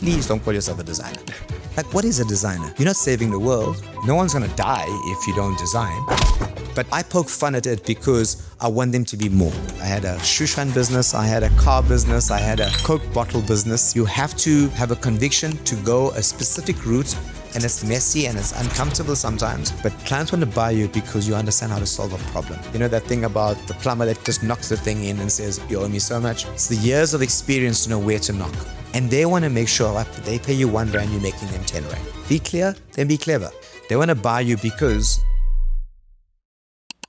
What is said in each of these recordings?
please don't call yourself a designer. Like, what is a designer? You're not saving the world. No one's gonna die if you don't design. But I poke fun at it because I want them to be more. I had a shoe shine business, I had a car business, I had a Coke bottle business. You have to have a conviction to go a specific route, and it's messy and it's uncomfortable sometimes. But clients want to buy you because you understand how to solve a problem. You know that thing about the plumber that just knocks the thing in and says, you owe me so much? It's the years of experience to know where to knock. And they want to make sure after they pay you 1 rand, you're making them 10 rand. Be clear, then be clever. They want to buy you because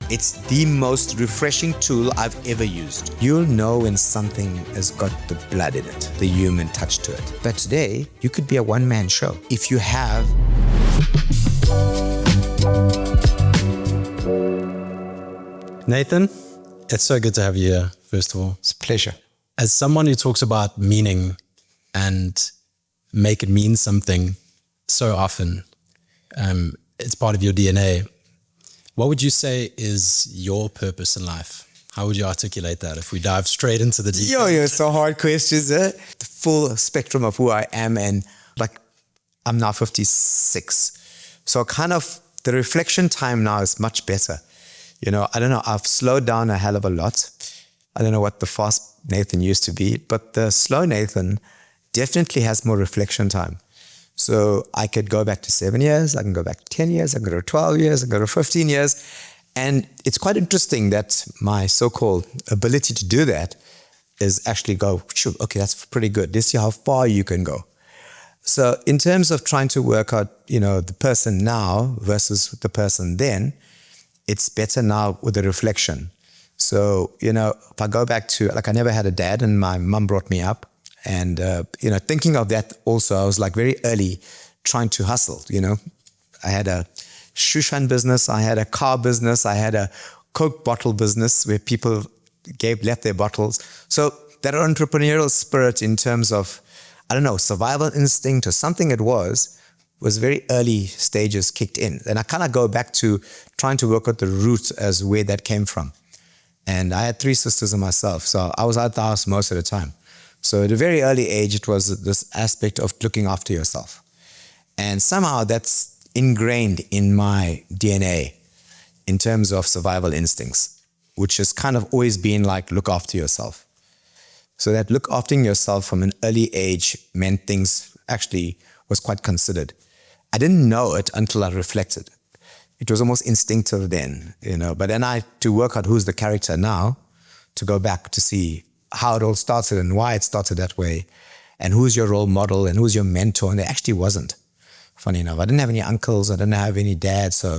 it's the most refreshing tool I've ever used. You'll know when something has got the blood in it, the human touch to it. But today, you could be a one-man show. If you have... Nathan, it's so good to have you here, first of all. It's a pleasure. As someone who talks about meaning and make it mean something so often, it's part of your DNA. What would you say is your purpose in life? How would you articulate that if we dive straight into the deep? Yo, so hard questions, eh? The full spectrum of who I am, and like, I'm now 56. So kind of the reflection time now is much better. You know, I don't know, I've slowed down a hell of a lot. I don't know what the fast Nathan used to be, but the slow Nathan definitely has more reflection time. So I could go back to 7 years, I can go back to 10 years, I can go to 12 years, I can go to 15 years. And it's quite interesting that my so-called ability to do that is actually go, shoot, okay, that's pretty good. Let's see how far you can go. So in terms of trying to work out, you know, the person now versus the person then, it's better now with the reflection. So, you know, if I go back to, like, I never had a dad and my mum brought me up. And, you know, thinking of that also, I was like very early trying to hustle, you know. I had a shoe shine business, I had a car business, I had a Coke bottle business where people left their bottles. So that entrepreneurial spirit in terms of, I don't know, survival instinct or something it was very early stages kicked in. And I kind of go back to trying to work out the root as where that came from. And I had 3 sisters and myself, so I was out the house most of the time. So at a very early age, it was this aspect of looking after yourself. And somehow that's ingrained in my DNA in terms of survival instincts, which has kind of always been like, look after yourself. So that look after yourself from an early age meant things actually was quite considered. I didn't know it until I reflected. It was almost instinctive then, you know, but then I, to work out who's the character now, to go back to see how it all started and why it started that way, and who's your role model and who's your mentor. And there actually wasn't, funny enough. I didn't have any uncles, I didn't have any dads. So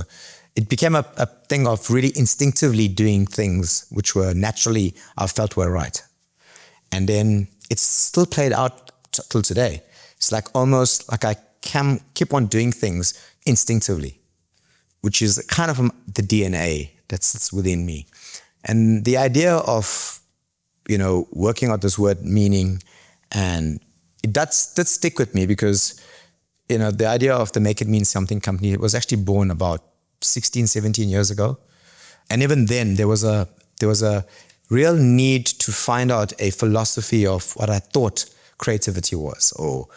it became a thing of really instinctively doing things which were naturally, I felt were right. And then it's still played out till today. It's like almost like I can keep on doing things instinctively, which is kind of the DNA that sits within me. And the idea of, you know, working out this word meaning, and it did stick with me because, you know, the idea of the Make It Mean Something company was actually born about 16, 17 years ago. And even then there was a real need to find out a philosophy of what I thought creativity was. Or,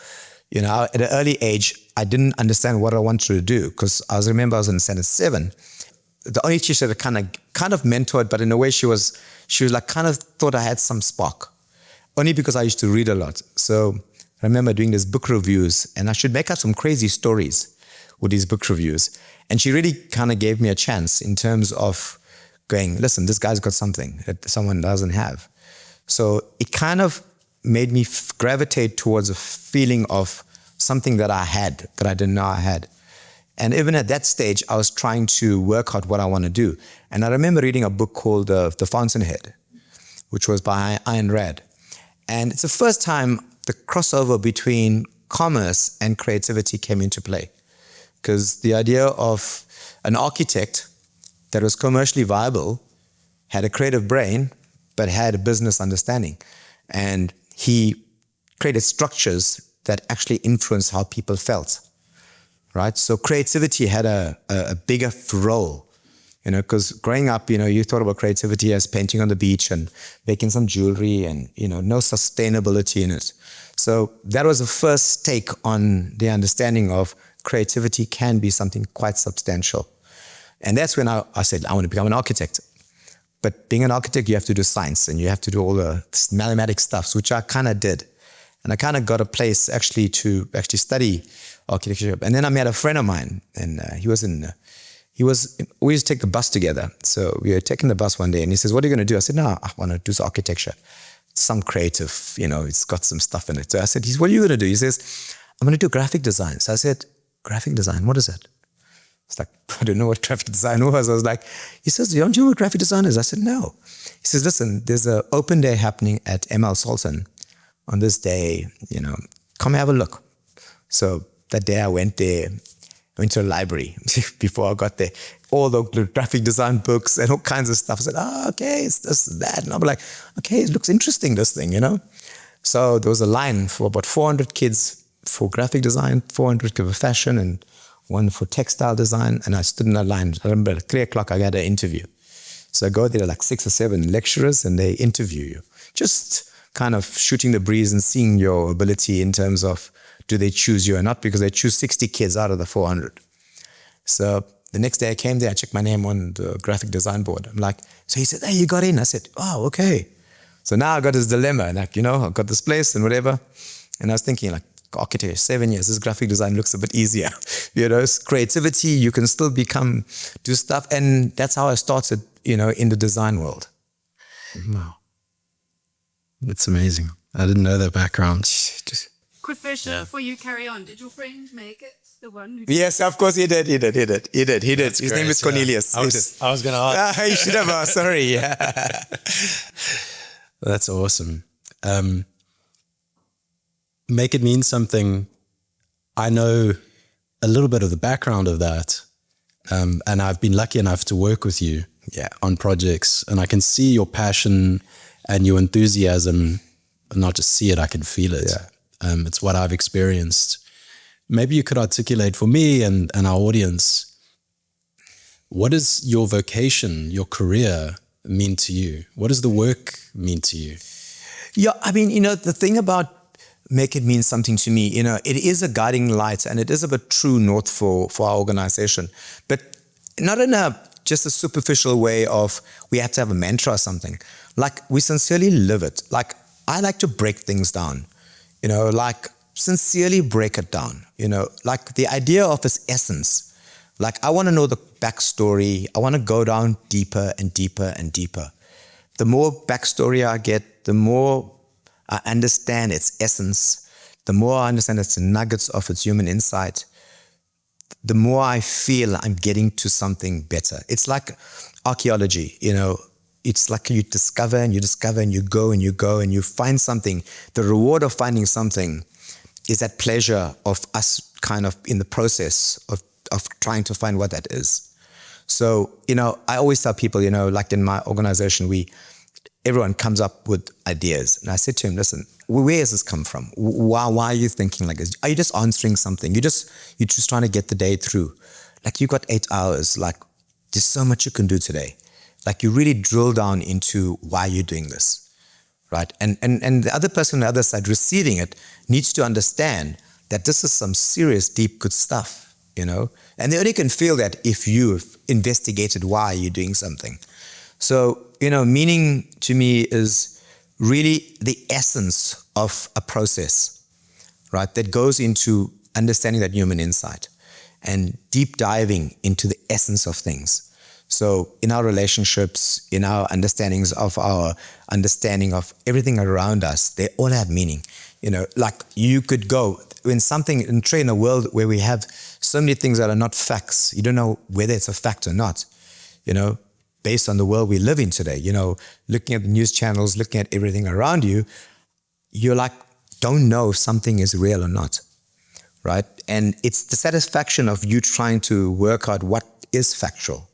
you know, at an early age, I didn't understand what I wanted to do because I remember I was in standard 7. The only teacher that kind of mentored, but in a way she was like kind of thought I had some spark, only because I used to read a lot. So I remember doing these book reviews, and I should make up some crazy stories with these book reviews. And she really kind of gave me a chance in terms of going, listen, this guy's got something that someone doesn't have. So it kind of made me gravitate towards a feeling of something that I had that I didn't know I had. And even at that stage, I was trying to work out what I want to do. And I remember reading a book called The Fountainhead, which was by Ayn Rand. And it's the first time the crossover between commerce and creativity came into play. Because the idea of an architect that was commercially viable, had a creative brain, but had a business understanding. And he created structures that actually influenced how people felt. Right? So creativity had a bigger role because growing up, you thought about creativity as painting on the beach and making some jewelry and, no sustainability in it. So that was the first take on the understanding of creativity can be something quite substantial. And that's when I said, I want to become an architect. But being an architect, you have to do science and you have to do all the mathematic stuff, which I kind of did. And I kind of got a place actually to study architecture. And then I met a friend of mine, and we used to take the bus together. So we were taking the bus one day, and he says, "What are you going to do?" I said, "No, I want to do some architecture. Some creative, it's got some stuff in it." So I said, "What are you going to do?" He says, "I'm going to do graphic design." So I said, "Graphic design, what is that?" It's like, I don't know what graphic design was. I was like, he says, "Don't you know what graphic design is?" I said, "No." He says, "Listen, there's an open day happening at ML Sultan on this day, come have a look." So that day I went there, I went to a library before I got there, all the graphic design books and all kinds of stuff. I said, okay, it's this, that. And I'm like, okay, it looks interesting, this thing, So there was a line for about 400 kids for graphic design, 400 for fashion, and one for textile design. And I stood in a line. I remember at 3 o'clock, I got an interview. So I go there, like 6 or 7 lecturers, and they interview you. Just kind of shooting the breeze and seeing your ability in terms of, do they choose you or not? Because they choose 60 kids out of the 400. So the next day I came there, I checked my name on the graphic design board. I'm like, so he said, "Hey, you got in." I said, "Oh, okay." So now I got this dilemma, like, I got this place and whatever. And I was thinking, like, architecture, 7 years, this graphic design looks a bit easier. It's creativity, you can still do stuff. And that's how I started, in the design world. Wow. It's amazing. I didn't know that background. Quick question before you carry on. Did your friend make it? The one who Yes, of course he did. He did. That's His great, name is Cornelius. I was going to ask. You should have asked. Sorry. Yeah. That's awesome. Make it mean something. I know a little bit of the background of that. And I've been lucky enough to work with you on projects. And I can see your passion and your enthusiasm. Not just see it, I can feel it. Yeah. It's what I've experienced. Maybe you could articulate for me and our audience, what does your vocation, your career mean to you? What does the work mean to you? Yeah, I mean, the thing about make it mean something to me, it is a guiding light and it is a true north for our organization, but not in just a superficial way of we have to have a mantra or something. Like, we sincerely live it. Like, I like to break things down, like sincerely break it down, like the idea of its essence. Like, I want to know the backstory. I want to go down deeper and deeper and deeper. The more backstory I get, the more I understand its essence, the more I understand its nuggets of its human insight, the more I feel I'm getting to something better. It's like archaeology, It's like you discover and you discover and you go and you go and you find something. The reward of finding something is that pleasure of us kind of in the process of trying to find what that is. So, I always tell people, like in my organization, everyone comes up with ideas. And I said to him, listen, where does this come from? Why are you thinking like this? Are you just answering something? You're just trying to get the day through. Like, you got 8 hours, like there's so much you can do today. Like, you really drill down into why you're doing this, right? And the other person on the other side receiving it needs to understand that this is some serious, deep, good stuff, And they only can feel that if you've investigated why you're doing something. So, meaning to me is really the essence of a process, right? That goes into understanding that human insight and deep diving into the essence of things. So in our relationships, in our understandings of our understanding of everything around us, they all have meaning. Like, you could go in a world where we have so many things that are not facts. You don't know whether it's a fact or not, based on the world we live in today. Looking at the news channels, looking at everything around you, you're like, don't know if something is real or not, right? And it's the satisfaction of you trying to work out what is factual.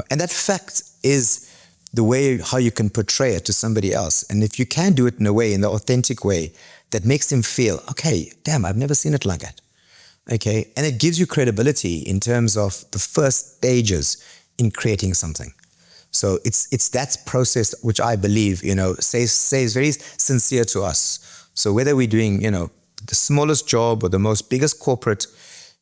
And that fact is the way how you can portray it to somebody else. And if you can do it in the authentic way that makes them feel, okay, damn, I've never seen it like that. Okay. And it gives you credibility in terms of the first stages in creating something. So it's that process which I believe, says very sincere to us. So whether we're doing, the smallest job or the most biggest corporate,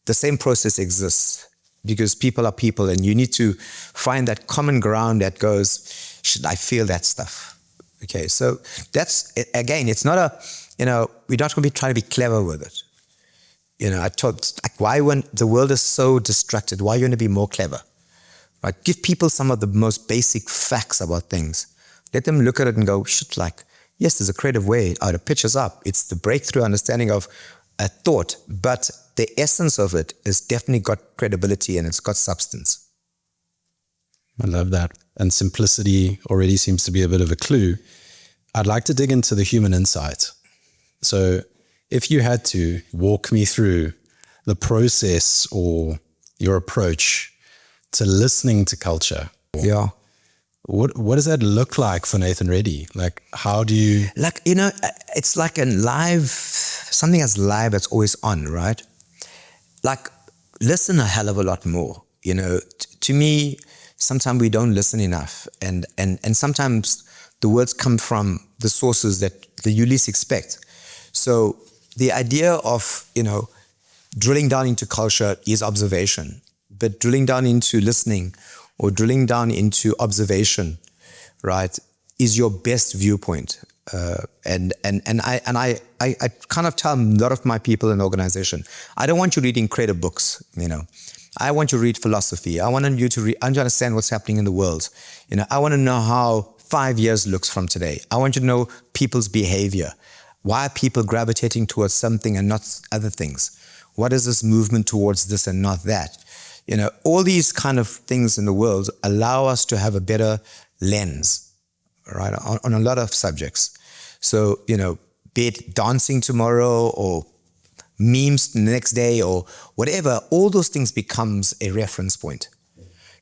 the same process exists, because people are people, and you need to find that common ground that goes, should I feel that stuff? Okay, so that's, again, it's not we're not going to be trying to be clever with it. I thought, like, why when the world is so distracted, why are you going to be more clever? Right? Give people some of the most basic facts about things. Let them look at it and go, shit, like, yes, there's a creative way how to pitch us up. It's the breakthrough understanding of a thought, but the essence of it has definitely got credibility and it's got substance. I love that. And simplicity already seems to be a bit of a clue. I'd like to dig into the human insight. So if you had to walk me through the process or your approach to listening to culture. Yeah. What does that look like for Nathan Reddy? Like, how do you... Like, it's like something that's live, that's always on, right? Like, listen a hell of a lot more. To me, sometimes we don't listen enough. And sometimes the words come from the sources that you least expect. So the idea of, drilling down into culture is observation, but drilling down into listening or drilling down into observation, right, is your best viewpoint. And I kind of tell a lot of my people in the organization, I don't want you reading creative books, I want you to read philosophy. I want you to understand what's happening in the world. I want to know how 5 years looks from today. I want you to know people's behavior. Why are people gravitating towards something and not other things? What is this movement towards this and not that? All these kind of things in the world allow us to have a better lens, right, on a lot of subjects. So, be it dancing tomorrow or memes the next day or whatever, all those things becomes a reference point.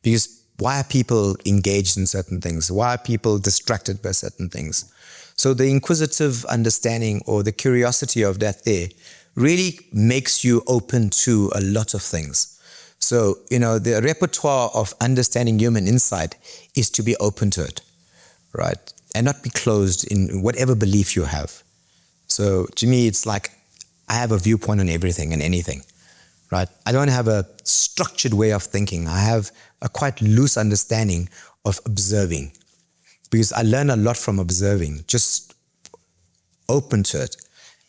Because why are people engaged in certain things? Why are people distracted by certain things? So the inquisitive understanding or the curiosity of that there really makes you open to a lot of things. So, the repertoire of understanding human insight is to be open to it, right? And not be closed in whatever belief you have. So to me, it's like I have a viewpoint on everything and anything, right? I don't have a structured way of thinking. I have a quite loose understanding of observing, because I learn a lot from observing, just open to it.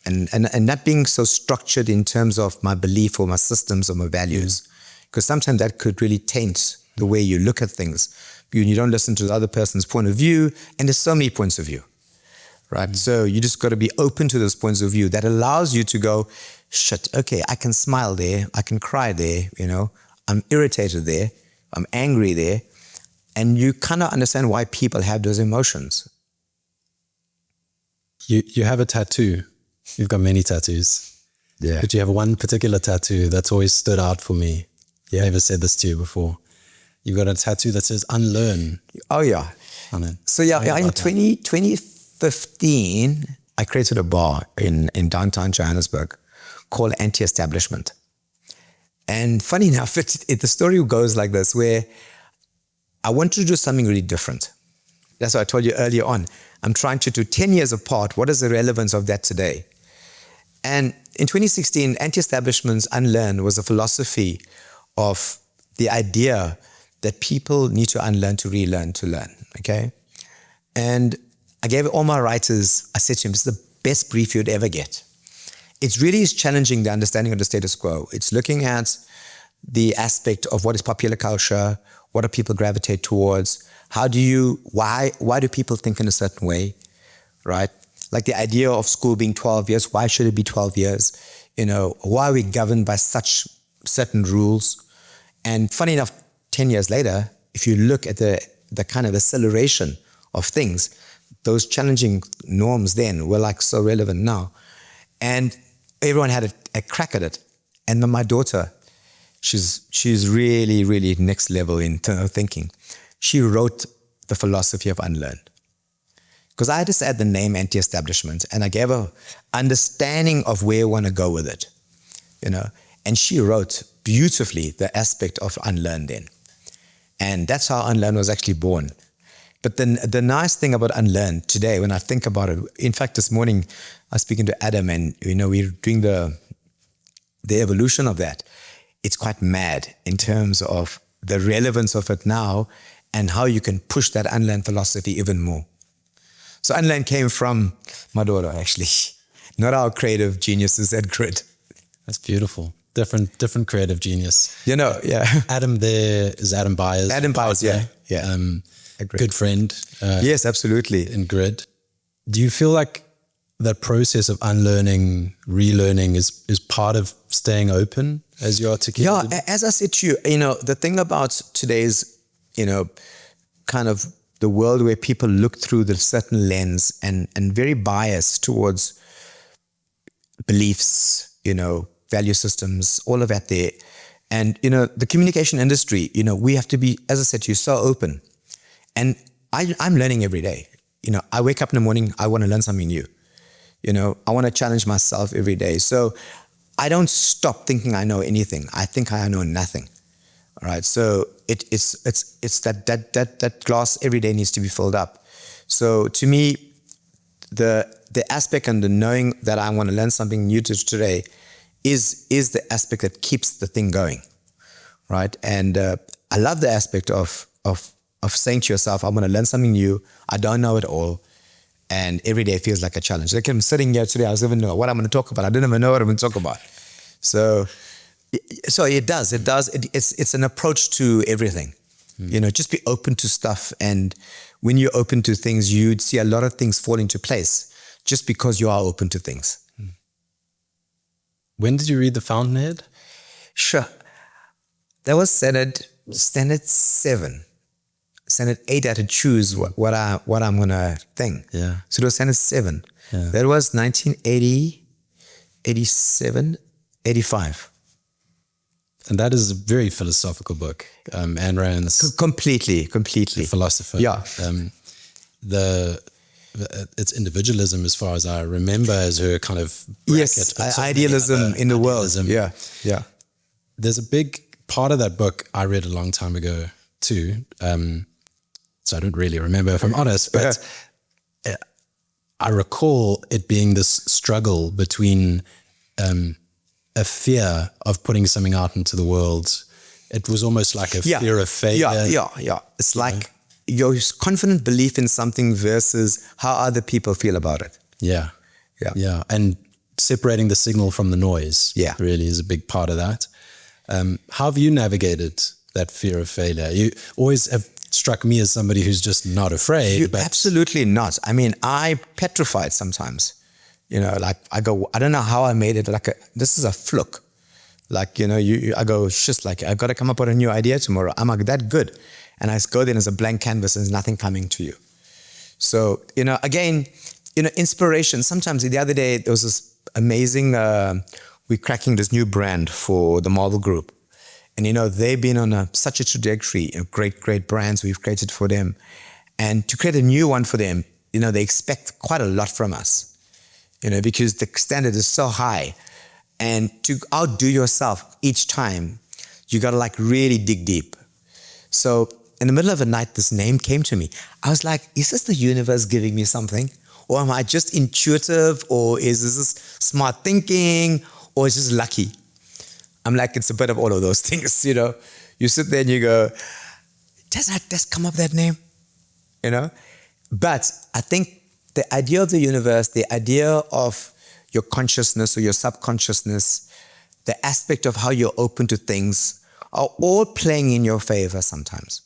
And not being so structured in terms of my belief or my systems or my values, because sometimes that could really taint the way you look at things. You don't listen to the other person's point of view, and there's so many points of view, right? So you just got to be open to those points of view that allows you to go, shit, okay, I can smile there, I can cry there, I'm irritated there, I'm angry there, and you kind of understand why people have those emotions. You have a tattoo. You've got many tattoos. Yeah. But you have one particular tattoo that's always stood out for me. Yeah. I never said this to you before. You've got a tattoo that says Unlearn. Oh, yeah. On it. So, in 2015, I created a bar in downtown Johannesburg called Anti-Establishment. And funny enough, the story goes like this, where I wanted to do something really different. That's what I told you earlier on. I'm trying to do 10 years apart. What is the relevance of that today? And in 2016, Anti-Establishment's Unlearn was a philosophy of the idea that people need to unlearn to relearn to learn, okay? And I gave all my writers, I said to them, this is the best brief you'd ever get. It really is challenging the understanding of the status quo. It's looking at the aspect of what is popular culture, what do people gravitate towards, why do people think in a certain way, right? Like the idea of school being 12 years, why should it be 12 years? Why are we governed by such certain rules? And funny enough, 10 years later, if you look at the kind of acceleration of things, those challenging norms then were like so relevant now. And everyone had a crack at it. And then my daughter, she's really, really next level in terms of thinking. She wrote the philosophy of Unlearn. Because I just add the name Anti-Establishment, and I gave her understanding of where I want to go with it, And she wrote beautifully the aspect of Unlearn then. And that's how Unlearn was actually born. But then the nice thing about Unlearn today, when I think about it, in fact, this morning I was speaking to Adam, and we're doing the evolution of that. It's quite mad in terms of the relevance of it now and how you can push that Unlearn philosophy even more. So Unlearn came from Maduro, actually, not our creative geniuses at Grid. That's beautiful. Different creative genius. Yeah. Adam there is Adam Byers. Adam Byers, yeah. Good friend. Yes, absolutely. In Grid. Do you feel like that process of unlearning, relearning is part of staying open, as you articulated? Yeah, as I said to you, the thing about today's, kind of the world where people look through the certain lens and very biased towards beliefs, value systems, all of that there. And, the communication industry, we have to be, as I said to you, so open. And I'm learning every day. I wake up in the morning, I want to learn something new. I want to challenge myself every day. So I don't stop thinking I know anything. I think I know nothing. All right. So it's that glass every day needs to be filled up. So to me, the aspect and the knowing that I want to learn something new today is the aspect that keeps the thing going. Right. And I love the aspect of saying to yourself, I want to learn something new. I don't know it all. And every day feels like a challenge. Like I'm sitting here today, I was even know what I'm going to talk about. I didn't even know what I'm going to talk about. So it does. It's an approach to everything. Just be open to stuff. And when you're open to things, you'd see a lot of things fall into place just because you are open to things. When did you read The Fountainhead? Sure. That was standard 7. Standard 8, I had to choose what I'm gonna think. Yeah. So it was standard 7. Yeah. That was 1980, 87, 85. And that is a very philosophical book. Ayn Rand's Completely. a philosopher. Yeah. It's individualism, as far as I remember, as her kind of bracket. Yes, but so idealism in the idealism. world. Yeah. There's a big part of that book I read a long time ago too. So I don't really remember, if I'm honest, but I recall it being this struggle between a fear of putting something out into the world. It was almost like a fear of failure. Yeah. It's like your confident belief in something versus how other people feel about it. Yeah. And separating the signal from the noise really is a big part of that. How have you navigated that fear of failure? You always have struck me as somebody who's just not afraid. But absolutely not. I mean, I petrified sometimes. Like I go, I don't know how I made it. This is a fluke. Like, I go, just like, I got to come up with a new idea tomorrow. I'm like that good. And I go there and there's a blank canvas and there's nothing coming to you. So, again, inspiration. Sometimes the other day, there was this amazing, we're cracking this new brand for the Mogul group. And, they've been on such a trajectory, great brands we've created for them. And to create a new one for them, they expect quite a lot from us, because the standard is so high. And to outdo yourself each time, you got to really dig deep. So in the middle of the night, this name came to me. I was like, is this the universe giving me something? Or am I just intuitive? Or is this smart thinking? Or is this lucky? I'm like, it's a bit of all of those things, You sit there and you go, does that come up, that name? But I think the idea of the universe, the idea of your consciousness or your subconsciousness, the aspect of how you're open to things are all playing in your favor sometimes,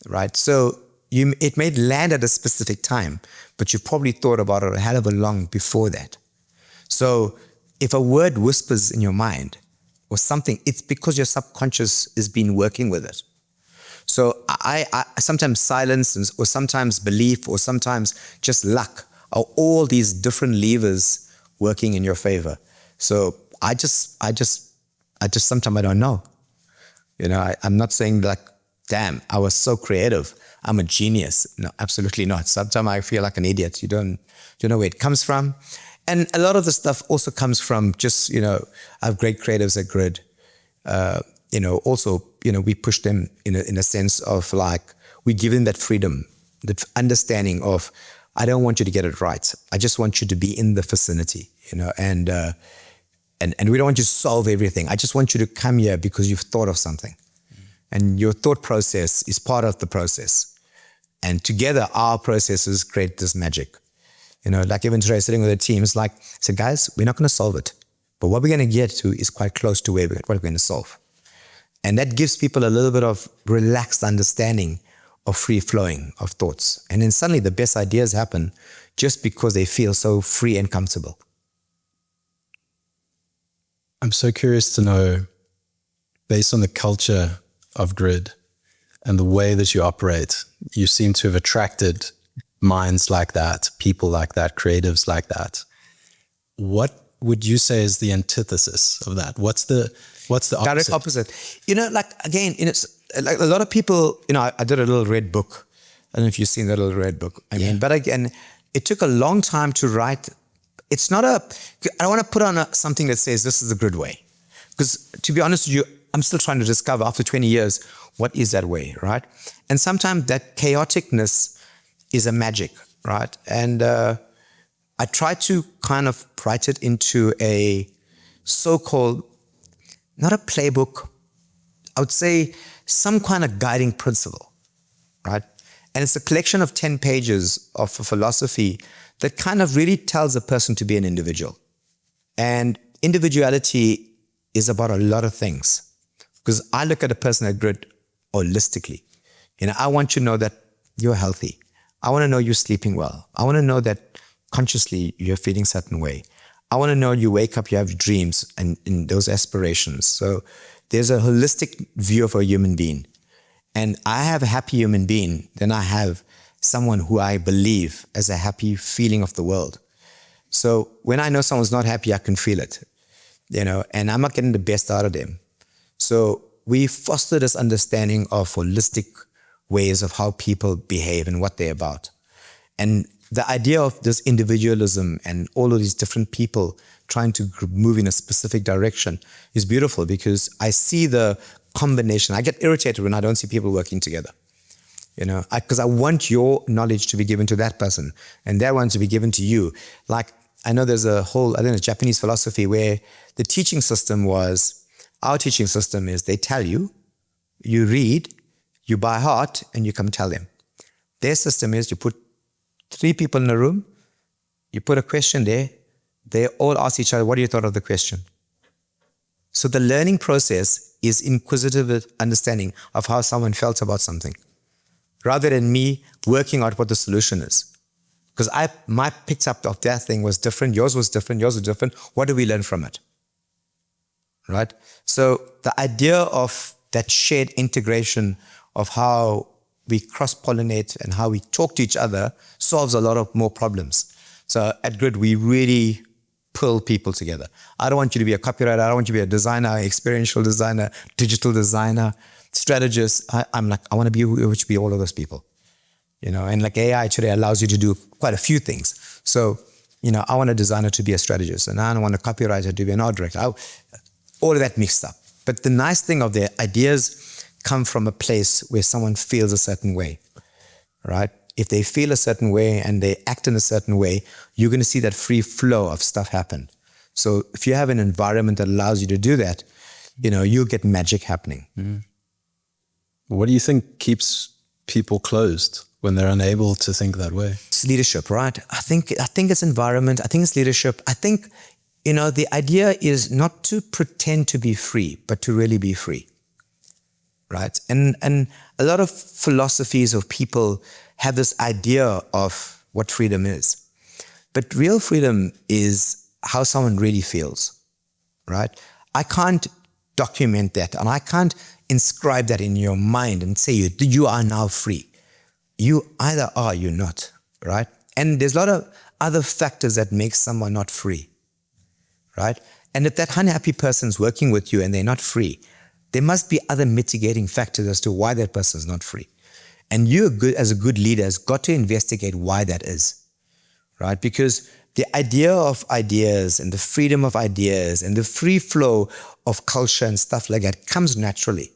right? So it may land at a specific time, but you probably thought about it a hell of a long before that. So if a word whispers in your mind or something, it's because your subconscious has been working with it. So I sometimes silence or sometimes belief or sometimes just luck are all these different levers working in your favor. So I just sometimes I don't know. I'm not saying damn, I was so creative, I'm a genius. No, absolutely not. Sometimes I feel like an idiot. You don't know where it comes from. And a lot of the stuff also comes from just, I have great creatives at Grid. also, we push them in a sense of like, we give them that freedom, the understanding of, I don't want you to get it right. I just want you to be in the vicinity, and we don't want you to solve everything. I just want you to come here because you've thought of something. And your thought process is part of the process. And together, our processes create this magic. Like even today, sitting with the team, it's like, I said, guys, we're not going to solve it. But what we're going to get to is quite close to what we're going to solve. And that gives people a little bit of relaxed understanding of free flowing of thoughts. And then suddenly the best ideas happen just because they feel so free and comfortable. I'm so curious to know, based on the culture of Grid and the way that you operate, you seem to have attracted minds like that, people like that, creatives like that. What would you say is the antithesis of that? What's the opposite? Direct opposite. Again, like a lot of people, I did a little red book. I don't know if you've seen that little red book. But again, it took a long time to write. It's not I don't want to put on something that says this is the Grid way. Because to be honest with you, I'm still trying to discover after 20 years, what is that way, right? And sometimes that chaoticness is a magic, right? And I try to kind of write it into a so-called, not a playbook, I would say some kind of guiding principle, right? And it's a collection of 10 pages of philosophy that kind of really tells a person to be an individual. And individuality is about a lot of things. Because I look at a person at Grid holistically. I want you to know that you're healthy. I want to know you're sleeping well. I want to know that consciously you're feeling a certain way. I want to know you wake up, you have dreams and those aspirations. So there's a holistic view of a human being. And I have a happy human being, then I have someone who I believe has a happy feeling of the world. So when I know someone's not happy, I can feel it, and I'm not getting the best out of them. So we foster this understanding of holistic ways of how people behave and what they're about. And the idea of this individualism and all of these different people trying to move in a specific direction is beautiful because I see the combination. I get irritated when I don't see people working together, because I want your knowledge to be given to that person and that one to be given to you. Like, I know there's a whole, Japanese philosophy where the teaching system was, our teaching system is they tell you, you read, you by heart, and you come tell them. Their system is you put 3 people in a room, you put a question there, they all ask each other, what do you thought of the question? So the learning process is inquisitive understanding of how someone felt about something, rather than me working out what the solution is. Because my picked up of that thing was different, yours was different, What do we learn from it? Right? So the idea of that shared integration of how we cross-pollinate and how we talk to each other solves a lot of more problems. So at Grid, we really pull people together. I don't want you to be a copywriter. I don't want you to be a designer, experiential designer, digital designer, strategist. I'm like, I want to be all of those people. And like AI today allows you to do quite a few things. So, I want a designer to be a strategist, and I don't want a copywriter to be an art director. All of that mixed up. But the nice thing of the ideas come from a place where someone feels a certain way, right? If they feel a certain way and they act in a certain way, you're going to see that free flow of stuff happen. So if you have an environment that allows you to do that, you'll get magic happening. Mm. What do you think keeps people closed when they're unable to think that way? It's leadership, right? I think it's environment. I think it's leadership. I think, the idea is not to pretend to be free, but to really be free, right? And a lot of philosophies of people have this idea of what freedom is. But real freedom is how someone really feels, right? I can't document that and I can't inscribe that in your mind and say you are now free. You either are, you're not, right? And there's a lot of other factors that make someone not free, right? And if that unhappy person's working with you and they're not free, there must be other mitigating factors as to why that person is not free. And you, as a good leader, has got to investigate why that is, right? Because the idea of ideas and the freedom of ideas and the free flow of culture and stuff like that comes naturally,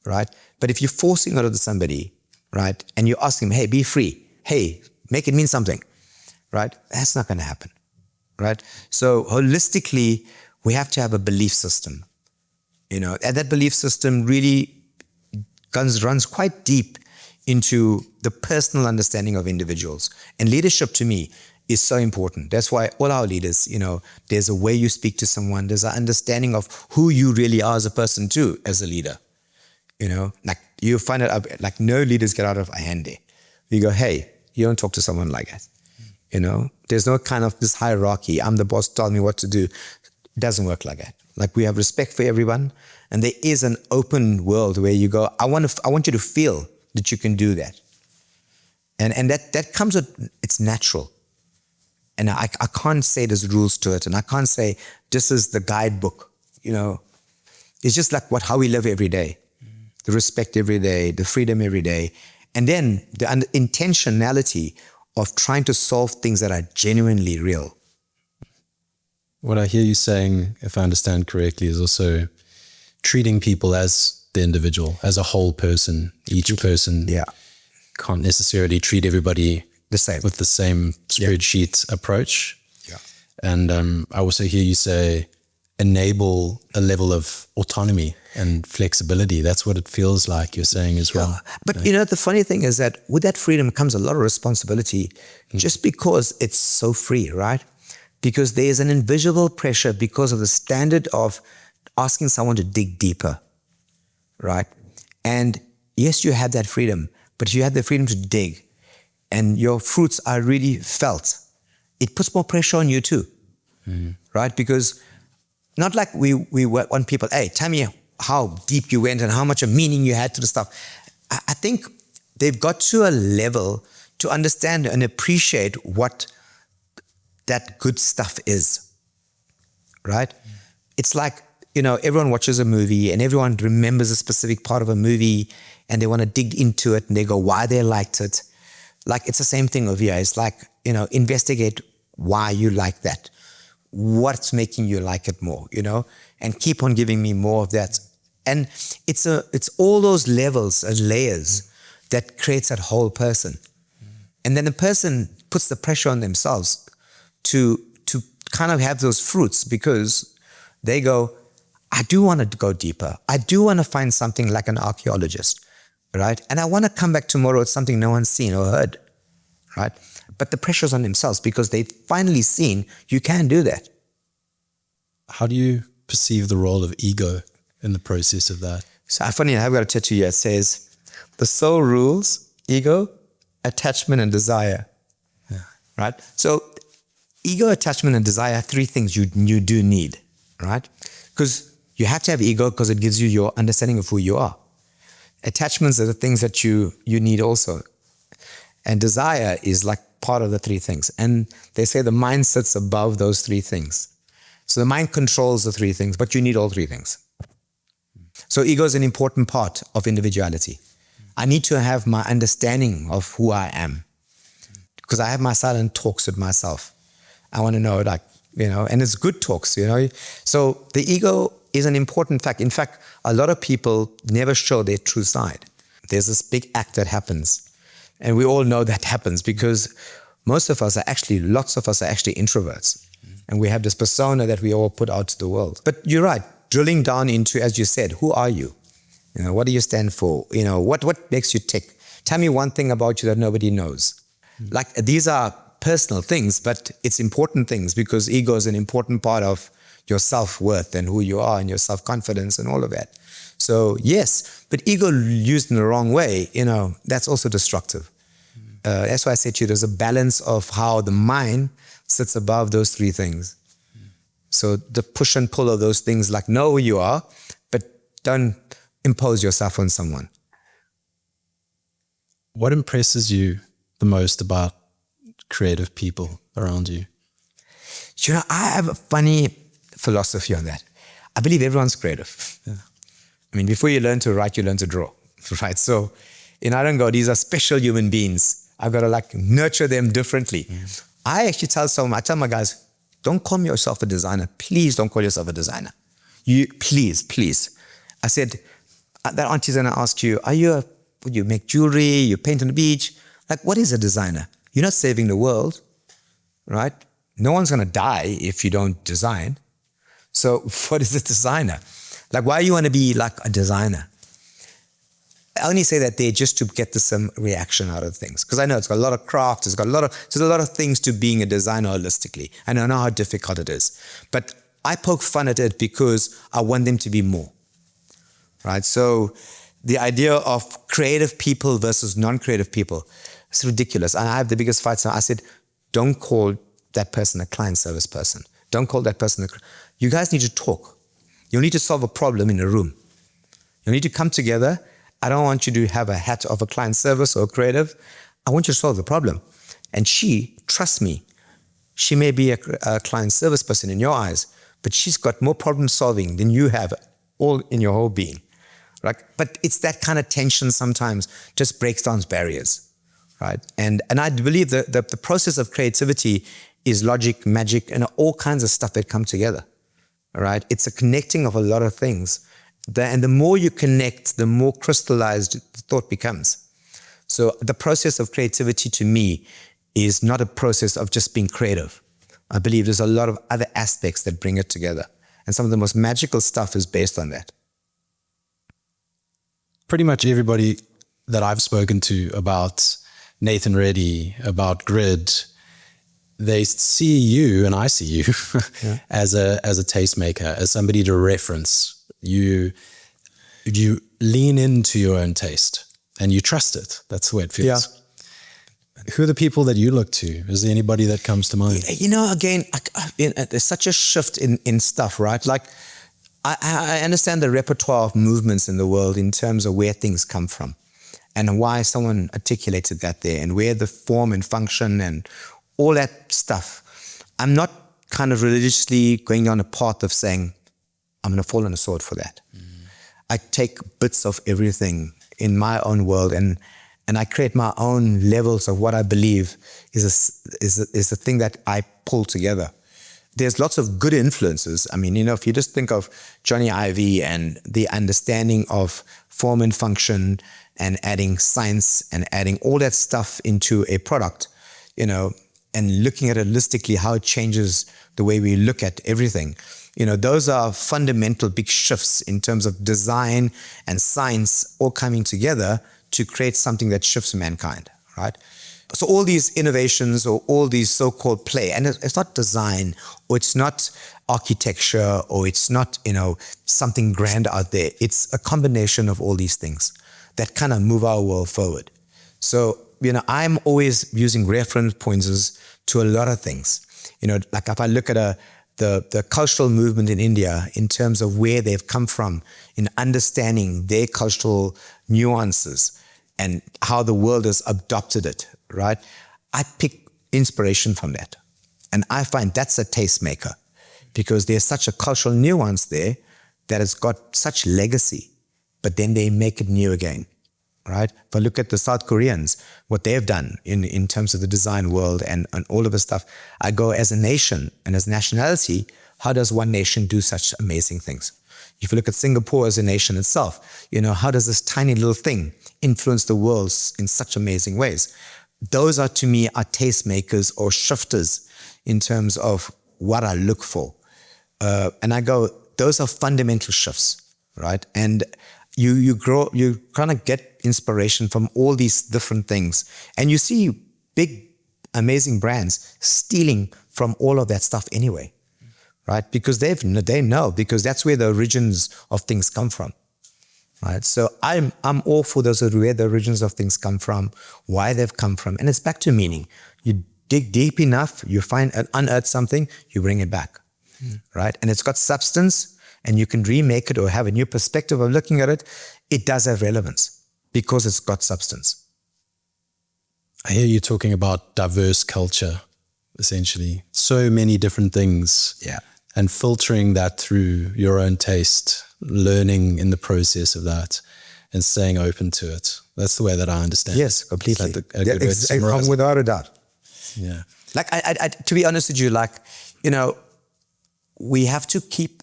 right? But if you're forcing it onto somebody, right, and you ask him, hey, be free, hey, make it mean something, right? That's not going to happen, right? So holistically, we have to have a belief system, and that belief system really runs quite deep into the personal understanding of individuals. And leadership to me is so important. That's why all our leaders, there's a way you speak to someone, there's an understanding of who you really are as a person too, as a leader. Like you find it out, like no leaders get out of a hand there. You go, hey, you don't talk to someone like that. There's no kind of this hierarchy. I'm the boss, tell me what to do. It doesn't work like that. Like we have respect for everyone, and there is an open world where you go, I want you to feel that you can do that. And that comes with, it's natural. And I can't say there's rules to it, and I can't say this is the guidebook. It's just like how we live every day. The respect every day, the freedom every day. And then the intentionality of trying to solve things that are genuinely real. What I hear you saying, if I understand correctly, is also treating people as the individual, as a whole person. Each person can't necessarily treat everybody the same with the same spreadsheet approach. Yeah. And I also hear you say, enable a level of autonomy and flexibility. That's what it feels like you're saying as well. But the funny thing is that with that freedom comes a lot of responsibility, just because it's so free, right? Because there is an invisible pressure because of the standard of asking someone to dig deeper, right? And yes, you have that freedom, but you have the freedom to dig, and your fruits are really felt. It puts more pressure on you too, right? Because not like we want people, hey, tell me how deep you went and how much of meaning you had to the stuff. I think they've got to a level to understand and appreciate what that good stuff is, right? It's like, everyone watches a movie and everyone remembers a specific part of a movie and they want to dig into it and they go, why they liked it. Like, it's the same thing over here. It's like, investigate why you like that. What's making you like it more, and keep on giving me more of that. And it's all those levels and layers that creates that whole person. And then the person puts the pressure on themselves to kind of have those fruits, because they go, I do want to go deeper. I do want to find something like an archaeologist, right? And I want to come back tomorrow with something no one's seen or heard, right? But the pressure's on themselves because they've finally seen you can do that. How do you perceive the role of ego in the process of that? So funny, I've got a tattoo here. It says, the soul rules ego, attachment, and desire. Yeah. Right? So ego, attachment, and desire are three things you do need, right? Because you have to have ego because it gives you your understanding of who you are. Attachments are the things that you need also. And desire is like part of the three things. And they say the mind sits above those three things. So the mind controls the three things, but you need all three things. So ego is an important part of individuality. I need to have my understanding of who I am, because I have my silent talks with myself. I want to know, and it's good talks, So the ego is an important fact. In fact, a lot of people never show their true side. There's this big act that happens. And we all know that happens because lots of us are actually introverts. And we have this persona that we all put out to the world. But you're right, drilling down into, as you said, who are you? What do you stand for? What makes you tick? Tell me one thing about you that nobody knows. Like, these are personal things, but it's important things, because ego is an important part of your self-worth and who you are and your self-confidence and all of that. So yes, but ego used in the wrong way, that's also destructive. That's why I said to you, there's a balance of how the mind sits above those three things. So the push and pull of those things, like, know who you are, but don't impose yourself on someone. What impresses you the most about creative people around you? I have a funny philosophy on that. I believe everyone's creative. Yeah. I mean, before you learn to write, you learn to draw, right? So, I don't go, these are special human beings. I've got to nurture them differently. I actually I tell my guys, don't call yourself a designer. Please don't call yourself a designer. Please. I said, that auntie's going to ask you, would you make jewelry? You paint on the beach? Like, what is a designer? You're not saving the world, right? No one's going to die if you don't design. So what is a designer? Like, why you want to be like a designer? I only say that there just to get some reaction out of things. Because I know it's got a lot of craft, there's a lot of things to being a designer holistically. And I know how difficult it is. But I poke fun at it because I want them to be more. Right? So the idea of creative people versus non-creative people, it's ridiculous. And I have the biggest fights. I said, don't call that person a client service person. Don't call that person you guys need to talk. You'll need to solve a problem in a room. You'll need to come together. I don't want you to have a hat of a client service or creative. I want you to solve the problem. And trust me, she may be a client service person in your eyes, but she's got more problem solving than you have all in your whole being. Right? But it's that kind of tension sometimes just breaks down barriers. Right? And I believe that the process of creativity is logic, magic, and all kinds of stuff that come together. All right? It's a connecting of a lot of things. And the more you connect, the more crystallized the thought becomes. So the process of creativity to me is not a process of just being creative. I believe there's a lot of other aspects that bring it together. And some of the most magical stuff is based on that. Pretty much everybody that I've spoken to about Nathan Reddy, about Grid, they see you, and I see you, as a tastemaker, as somebody to reference. You lean into your own taste and you trust it. That's the way it feels. Yeah. Who are the people that you look to? Is there anybody that comes to mind? You know, again, there's such a shift in stuff, right? Like, I understand the repertoire of movements in the world in terms of where things come from and why someone articulated that there and where the form and function and all that stuff. I'm not kind of religiously going down a path of saying, I'm going to fall on a sword for that. I take bits of everything in my own world and I create my own levels of what I believe is the thing that I pull together. There's lots of good influences. I mean, you know, if you just think of Johnny Ivy and the understanding of form and function and adding science and adding all that stuff into a product, you know, and looking at it holistically, how it changes the way we look at everything. You know, those are fundamental big shifts in terms of design and science all coming together to create something that shifts mankind, right? So all these innovations or all these so-called play, and it's not design or it's not architecture or it's not, you know, something grand out there. It's a combination of all these things that kind of move our world forward. So, you know, I'm always using reference pointers to a lot of things. You know, like if I look at the cultural movement in India in terms of where they've come from, in understanding their cultural nuances and how the world has adopted it, right? I pick inspiration from that. And I find that's a tastemaker because there's such a cultural nuance there that it's got such legacy, but then they make it new again, right? If I look at the South Koreans, what they've done in terms of the design world and all of the stuff, I go as a nation and as nationality, how does one nation do such amazing things? If you look at Singapore as a nation itself, you know, how does this tiny little thing influence the world in such amazing ways? Those are, to me, are tastemakers or shifters in terms of what I look for. And I go, those are fundamental shifts, right? And you grow, you kind of get inspiration from all these different things. And you see big, amazing brands stealing from all of that stuff anyway, right? Because they know, because that's where the origins of things come from, right? So I'm all for those where the origins of things come from, why they've come from. And it's back to meaning. You dig deep enough, you unearth something, you bring it back, right? And it's got substance, and you can remake it or have a new perspective of looking at it. It does have relevance because it's got substance. I hear you talking about diverse culture, essentially. So many different things. Yeah. And filtering that through your own taste, learning in the process of that, and staying open to it. That's the way that I understand. Yes, completely. A good way to summarize. Without a doubt. Yeah. Like, to be honest with you, like, you know, we have to keep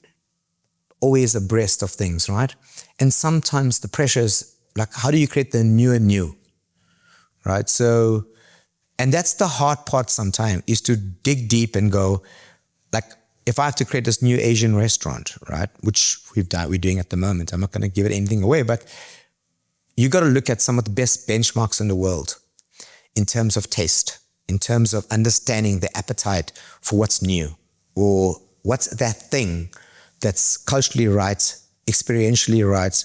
always abreast of things, right? And sometimes the pressure is like, how do you create the new and new, right? So, and that's the hard part sometimes, is to dig deep and go, like, if I have to create this new Asian restaurant, right, which we're doing at the moment, I'm not going to give it anything away, but you got to look at some of the best benchmarks in the world in terms of taste, in terms of understanding the appetite for what's new, or what's that thing that's culturally right, experientially right,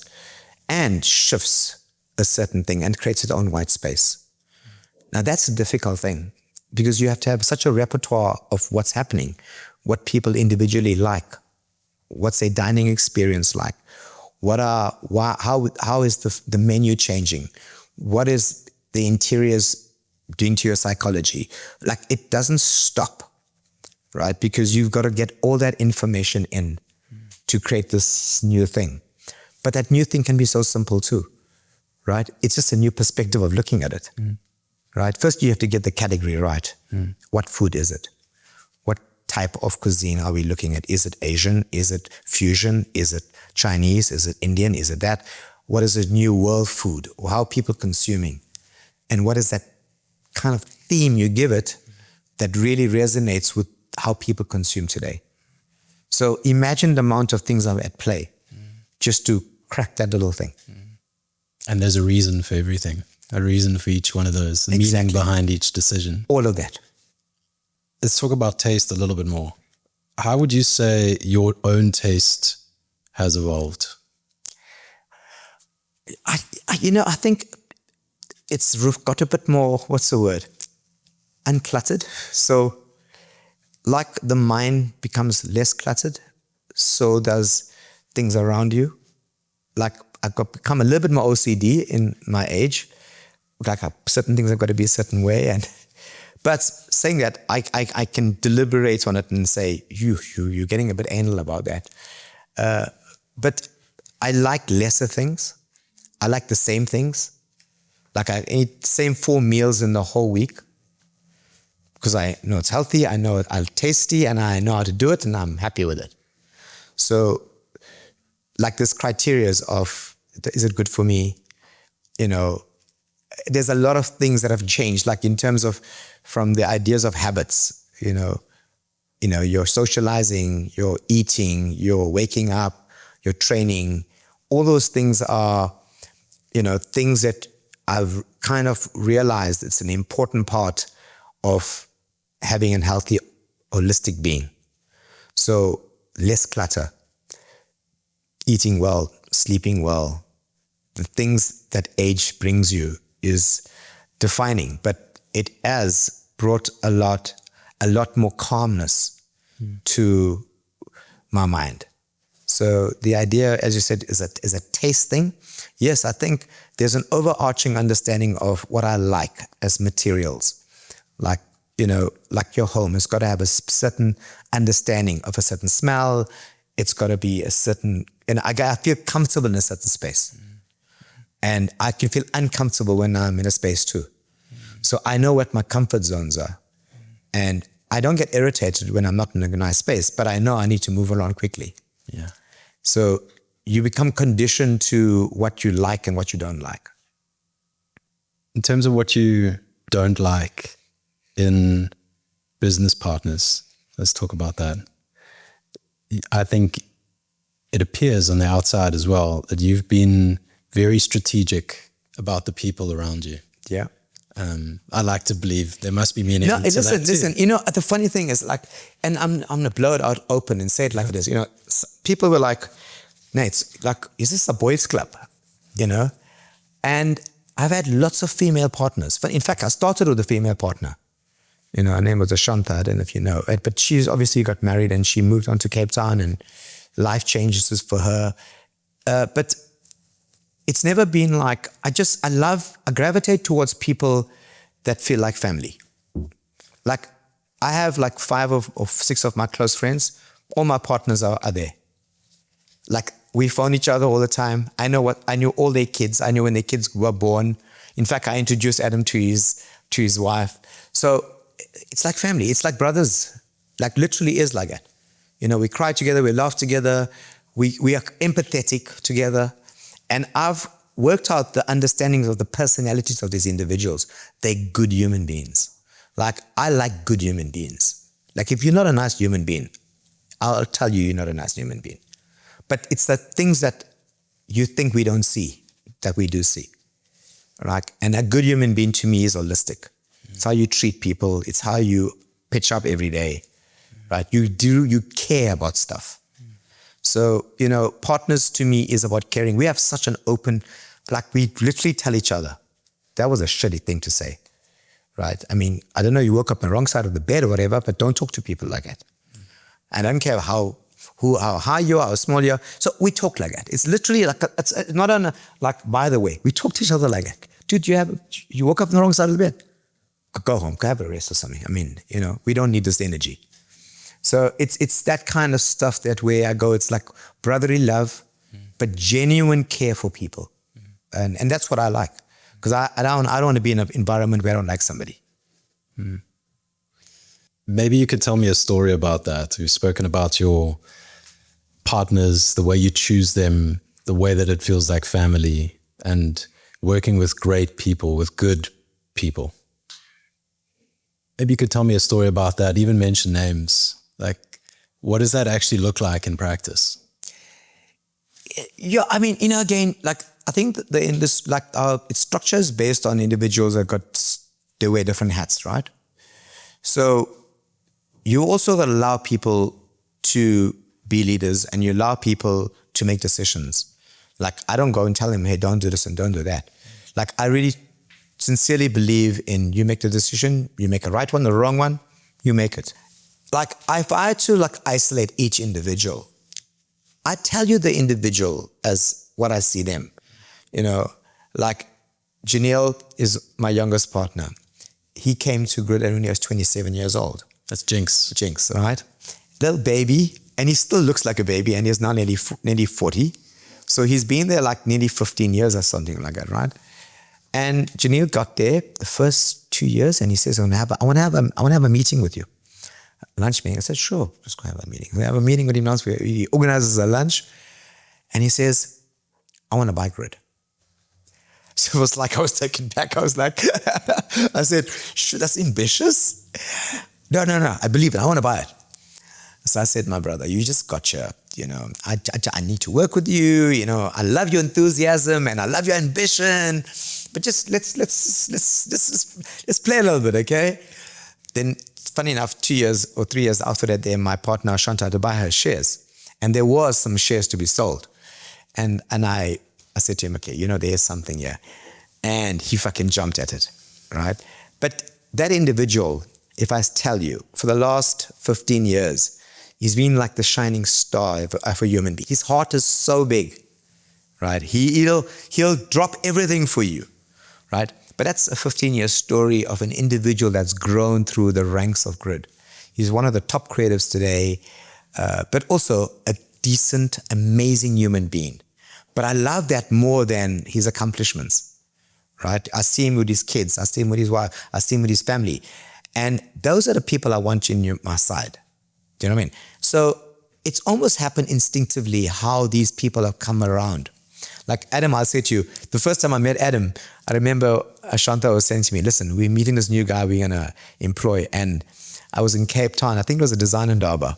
and shifts a certain thing and creates its own white space. Now that's a difficult thing, because you have to have such a repertoire of what's happening, what people individually like, what's their dining experience like, how is the menu changing, what is the interiors doing to your psychology. Like, it doesn't stop, right? Because you've got to get all that information in to create this new thing. But that new thing can be so simple too, right? It's just a new perspective of looking at it, right? First, you have to get the category right. What food is it? What type of cuisine are we looking at? Is it Asian? Is it fusion? Is it Chinese? Is it Indian? Is it that? What is a new world food? How are people consuming? And what is that kind of theme you give it that really resonates with how people consume today? So imagine the amount of things are at play just to crack that little thing. And there's a reason for everything, a reason for each one of those, the meaning behind each decision. All of that. Let's talk about taste a little bit more. How would you say your own taste has evolved? I think it's got a bit more, what's the word? Uncluttered. So like the mind becomes less cluttered, so does things around you. Like, I've become a little bit more OCD in my age. Like, certain things have got to be a certain way. But saying that, I can deliberate on it and say, you're getting a bit anal about that. But I like lesser things. I like the same things. Like, I eat same 4 meals in the whole week, because I know it's healthy, I know it's tasty, and I know how to do it, and I'm happy with it. So, like, this criteria of, is it good for me? You know, there's a lot of things that have changed, like in terms of, from the ideas of habits, you know, your socializing, your eating, your waking up, your training, all those things are, things that I've kind of realized it's an important part of having a healthy, holistic being. So less clutter, eating well, sleeping well, the things that age brings you is defining, but it has brought a lot more calmness to my mind. So the idea, as you said, is a taste thing. Yes, I think there's an overarching understanding of what I like as materials. Like, like your home has got to have a certain understanding of a certain smell. It's got to be a certain, and I feel comfortable in a certain space. And I can feel uncomfortable when I'm in a space too. So I know what my comfort zones are. And I don't get irritated when I'm not in a nice space, but I know I need to move around quickly. Yeah. So you become conditioned to what you like and what you don't like. In terms of what you don't like in business partners, let's talk about that. I think it appears on the outside as well that you've been very strategic about the people around you. Yeah. I like to believe there must be meaning. No, listen. The funny thing is, like, and I'm gonna blow it out open and say it like it is. People were like, Nate, like, is this a boys' club? And I've had lots of female partners. In fact, I started with a female partner. Her name was Ashanta. I don't know if you know it, but she's obviously got married and she moved on to Cape Town, and life changes for her. But it's never been like, I gravitate towards people that feel like family. Like, I have like 5 or 6 of my close friends. All my partners are there. Like, we phone each other all the time. I knew all their kids. I knew when their kids were born. In fact, I introduced Adam to his wife. So it's like family. It's like brothers. Like literally is like that. You know, we cry together, we laugh together, we are empathetic together. And I've worked out the understandings of the personalities of these individuals. They're good human beings. Like, I like good human beings. Like, if you're not a nice human being, I'll tell you you're not a nice human being. But it's the things that you think we don't see that we do see. Right? And a good human being to me is holistic. It's how you treat people. It's how you pitch up every day. Right? You care about stuff. So, you know, partners to me is about caring. We have such an open, like we literally tell each other. That was a shitty thing to say. Right? I mean, I don't know, you woke up on the wrong side of the bed or whatever, but don't talk to people like that. I don't care how high you are, how small you are. So we talk like that. It's literally like, it's not on a, like, by the way, we talk to each other like that. Dude, you woke up on the wrong side of the bed. Go home, go have a rest or something. I mean, you know, we don't need this energy. So it's that kind of stuff that where I go, it's like brotherly love, but genuine care for people. And that's what I like. Because I don't want to be in an environment where I don't like somebody. Maybe you could tell me a story about that. You've spoken about your partners, the way you choose them, the way that it feels like family, and working with great people, with good people. Maybe you could tell me a story about that, even mention names. Like, what does that actually look like in practice? Yeah, I mean, you know, again, like, I think that in this, like, its structure is based on individuals that they wear different hats, right? So you also allow people to be leaders, and you allow people to make decisions. Like, I don't go and tell them, hey, don't do this and don't do that. Like, I really sincerely believe in you make the decision, you make a right one, the wrong one, you make it. Like, if I had to like isolate each individual, I tell you the individual as what I see them. You know, like Janelle is my youngest partner. He came to Grid when he was 27 years old. That's Jinx, right? Little baby, and he still looks like a baby, and he's now nearly 40. So he's been there like nearly 15 years or something like that, right? And Janelle got there the first 2 years, and he says, I want to have a meeting with you. Lunch meeting. I said, sure, just go have a meeting. We have a meeting with him now. He organizes a lunch, and he says, I want to buy Grid. So it was like, I was taken back. I was like, I said, sure, that's ambitious. No, I believe it. I want to buy it. So I said, my brother, you just gotcha. You know, I need to work with you. You know, I love your enthusiasm and I love your ambition. But just let's play a little bit, okay? Then, funny enough, 2 years or 3 years after that, then my partner Shanta had to buy her shares, and there was some shares to be sold, and I said to him, okay, you know, there's something here, and he fucking jumped at it, right? But that individual, if I tell you, for the last 15 years, he's been like the shining star of a human being. His heart is so big, right? He'll drop everything for you, right? But that's a 15-year story of an individual that's grown through the ranks of Grid. He's one of the top creatives today, but also a decent, amazing human being. But I love that more than his accomplishments, right? I see him with his kids. I see him with his wife. I see him with his family. And those are the people I want in my side. Do you know what I mean? So it's almost happened instinctively how these people have come around. Like Adam, I'll say to you, the first time I met Adam, I remember Ashanta was saying to me, listen, we're meeting this new guy we're going to employ. And I was in Cape Town. I think it was a design in Durban.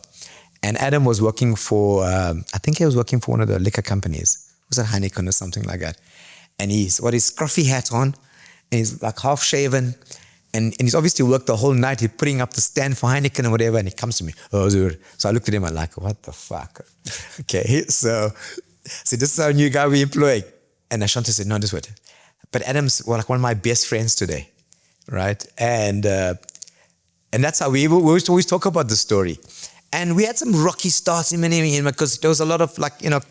And Adam was working for, I think he was working for one of the liquor companies. Was it Heineken or something like that? And he's got his scruffy hat on, and he's like half shaven. And he's obviously worked the whole night. He's putting up the stand for Heineken or whatever. And he comes to me, oh, Zur. So I looked at him, I'm like, what the fuck? Okay, so this is our new guy we employ. And Ashanta said, no, just wait. But Adam's like one of my best friends today, right? And that's how we always talk about the story. And we had some rocky starts in many, because there was a lot of like, you know,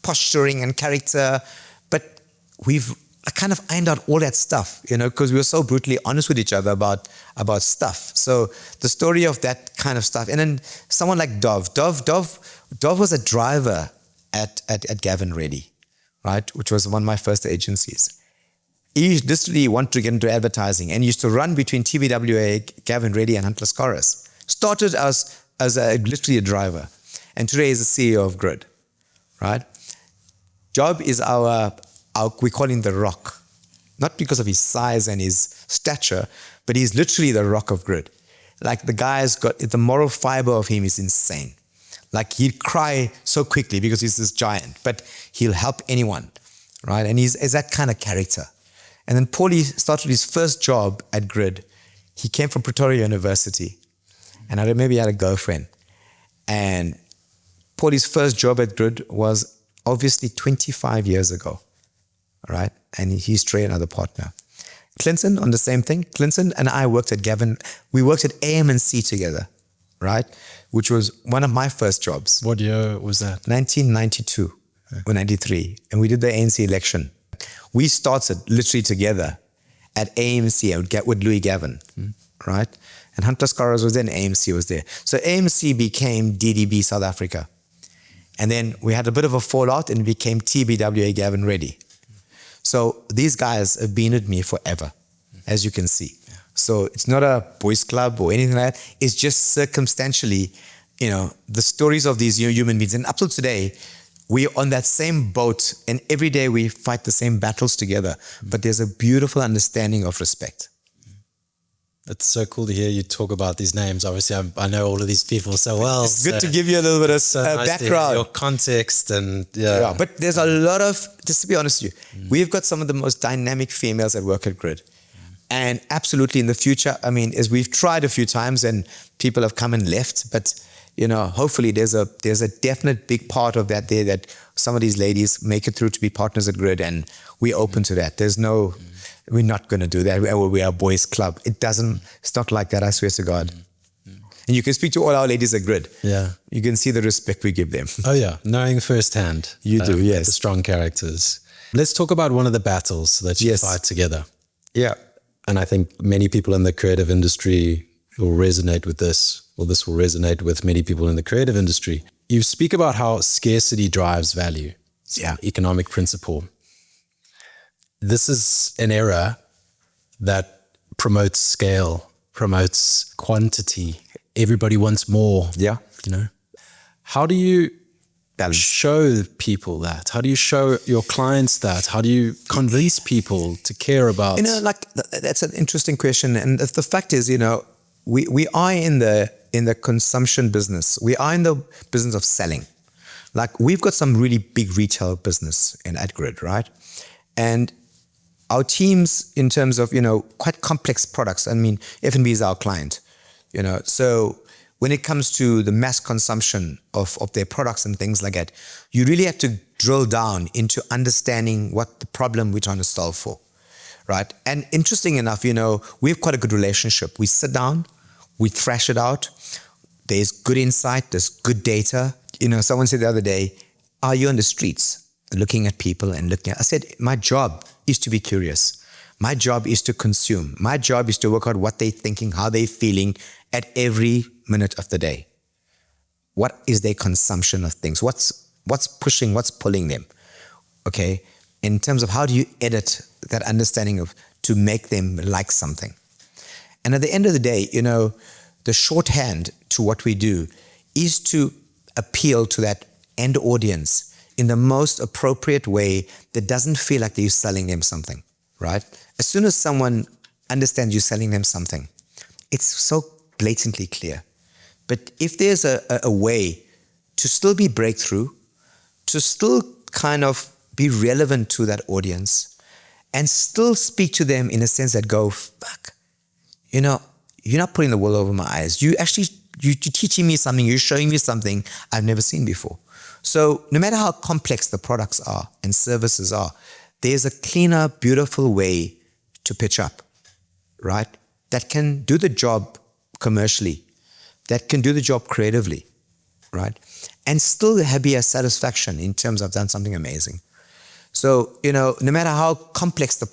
posturing and character. But we've kind of ironed out all that stuff, you know, because we were so brutally honest with each other about stuff. So the story of that kind of stuff. And then someone like Dov was a driver at Gavin Reddy, right? Which was one of my first agencies. He literally wanted to get into advertising and used to run between TBWA, Gavin, Reddy, and Hunter Scarcity. Started as literally a driver. And today he's the CEO of Grid, right? Job is we call him the Rock. Not because of his size and his stature, but he's literally the Rock of Grid. Like the guy's got, the moral fiber of him is insane. Like he'd cry so quickly because he's this giant, but he'll help anyone, right? And he's that kind of character. And then Paulie started his first job at Grid. He came from Pretoria University, and I remember he had a girlfriend. And Paulie's first job at Grid was obviously 25 years ago, right? And he's Trey, another partner. Clinton on the same thing. Clinton and I worked at Gavin. We worked at AM&C together, right? Which was one of my first jobs. What year was that? 1992 or 93. And we did the ANC election. We started literally together at AMC with Louis Gavin, right? And Hunter Scarcity was then, AMC was there. So AMC became DDB South Africa. And then we had a bit of a fallout and it became TBWA Gavin Reddy. So these guys have been with me forever, as you can see. So it's not a boys club or anything like that. It's just circumstantially, the stories of these human beings. And up to today, we're on that same boat and every day we fight the same battles together. But there's a beautiful understanding of respect. It's so cool to hear you talk about these names. Obviously, I know all of these people so well. It's good to give you a little bit of background. Your context and yeah. But there's a lot of, just to be honest with you, we've got some of the most dynamic females that work at Grid. And absolutely in the future, as we've tried a few times and people have come and left, but hopefully there's a definite big part of that there that some of these ladies make it through to be partners at Grid, and we're open to that. We're not going to do that. We are a boys club. It's not like that, I swear to God. And you can speak to all our ladies at Grid. Yeah. You can see the respect we give them. Oh yeah, knowing firsthand. You do, yes. The strong characters. Let's talk about one of the battles that you fight together. Yeah. And I think many people in the creative industry will resonate with this, or this will resonate with many people in the creative industry. You speak about how scarcity drives value. It's an economic principle. This is an era that promotes scale, promotes quantity. Everybody wants more. Yeah. How do you show people that? How do you show your clients that? How do you convince people to care about? That's an interesting question. And the fact is, we are in the consumption business. We are in the business of selling. Like we've got some really big retail business at Grid, right? And our teams, in terms of, quite complex products, F&B is our client, so when it comes to the mass consumption of their products and things like that, you really have to drill down into understanding what the problem we're trying to solve for, right? And interesting enough, we have quite a good relationship. We sit down, we thrash it out. There's good insight, there's good data. Someone said the other day, are you on the streets looking at people and looking at, I said, my job is to be curious. My job is to consume. My job is to work out what they're thinking, how they're feeling at every minute of the day. What is their consumption of things? What's pushing, what's pulling them? Okay. In terms of how do you edit that understanding of to make them like something? And at the end of the day, the shorthand to what we do is to appeal to that end audience in the most appropriate way that doesn't feel like you're selling them something, right? As soon as someone understands you're selling them something, it's so blatantly clear. But if there's a way to still be breakthrough, to still kind of be relevant to that audience and still speak to them in a sense that go, fuck, you're not putting the wool over my eyes. You're teaching me something, you're showing me something I've never seen before. So no matter how complex the products are and services are, there's a cleaner, beautiful way to pitch up, right? That can do the job commercially, that can do the job creatively, right? And still be a satisfaction in terms of done something amazing. So, no matter how complex the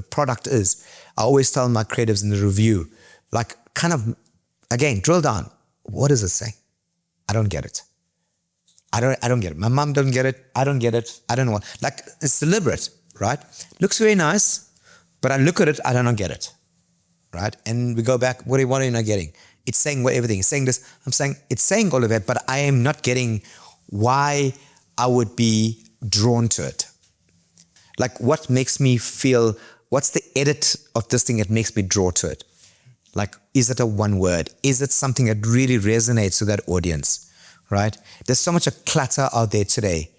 product is, I always tell my creatives in the review, like kind of, again, drill down. What does it say? I don't get it. I don't get it. My mom doesn't get it. I don't get it. I don't know what. Like, it's deliberate, right? Looks very nice, But I look at it, I don't get it, right? And we go back, what are you not getting? It's saying everything. It's saying this. I'm saying, it's saying all of that, but I am not getting why I would be drawn to it. Like, what makes me feel, what's the edit of this thing that makes me draw to it? Like, is it a one word? Is it something that really resonates with that audience, right? There's so much clutter out there today.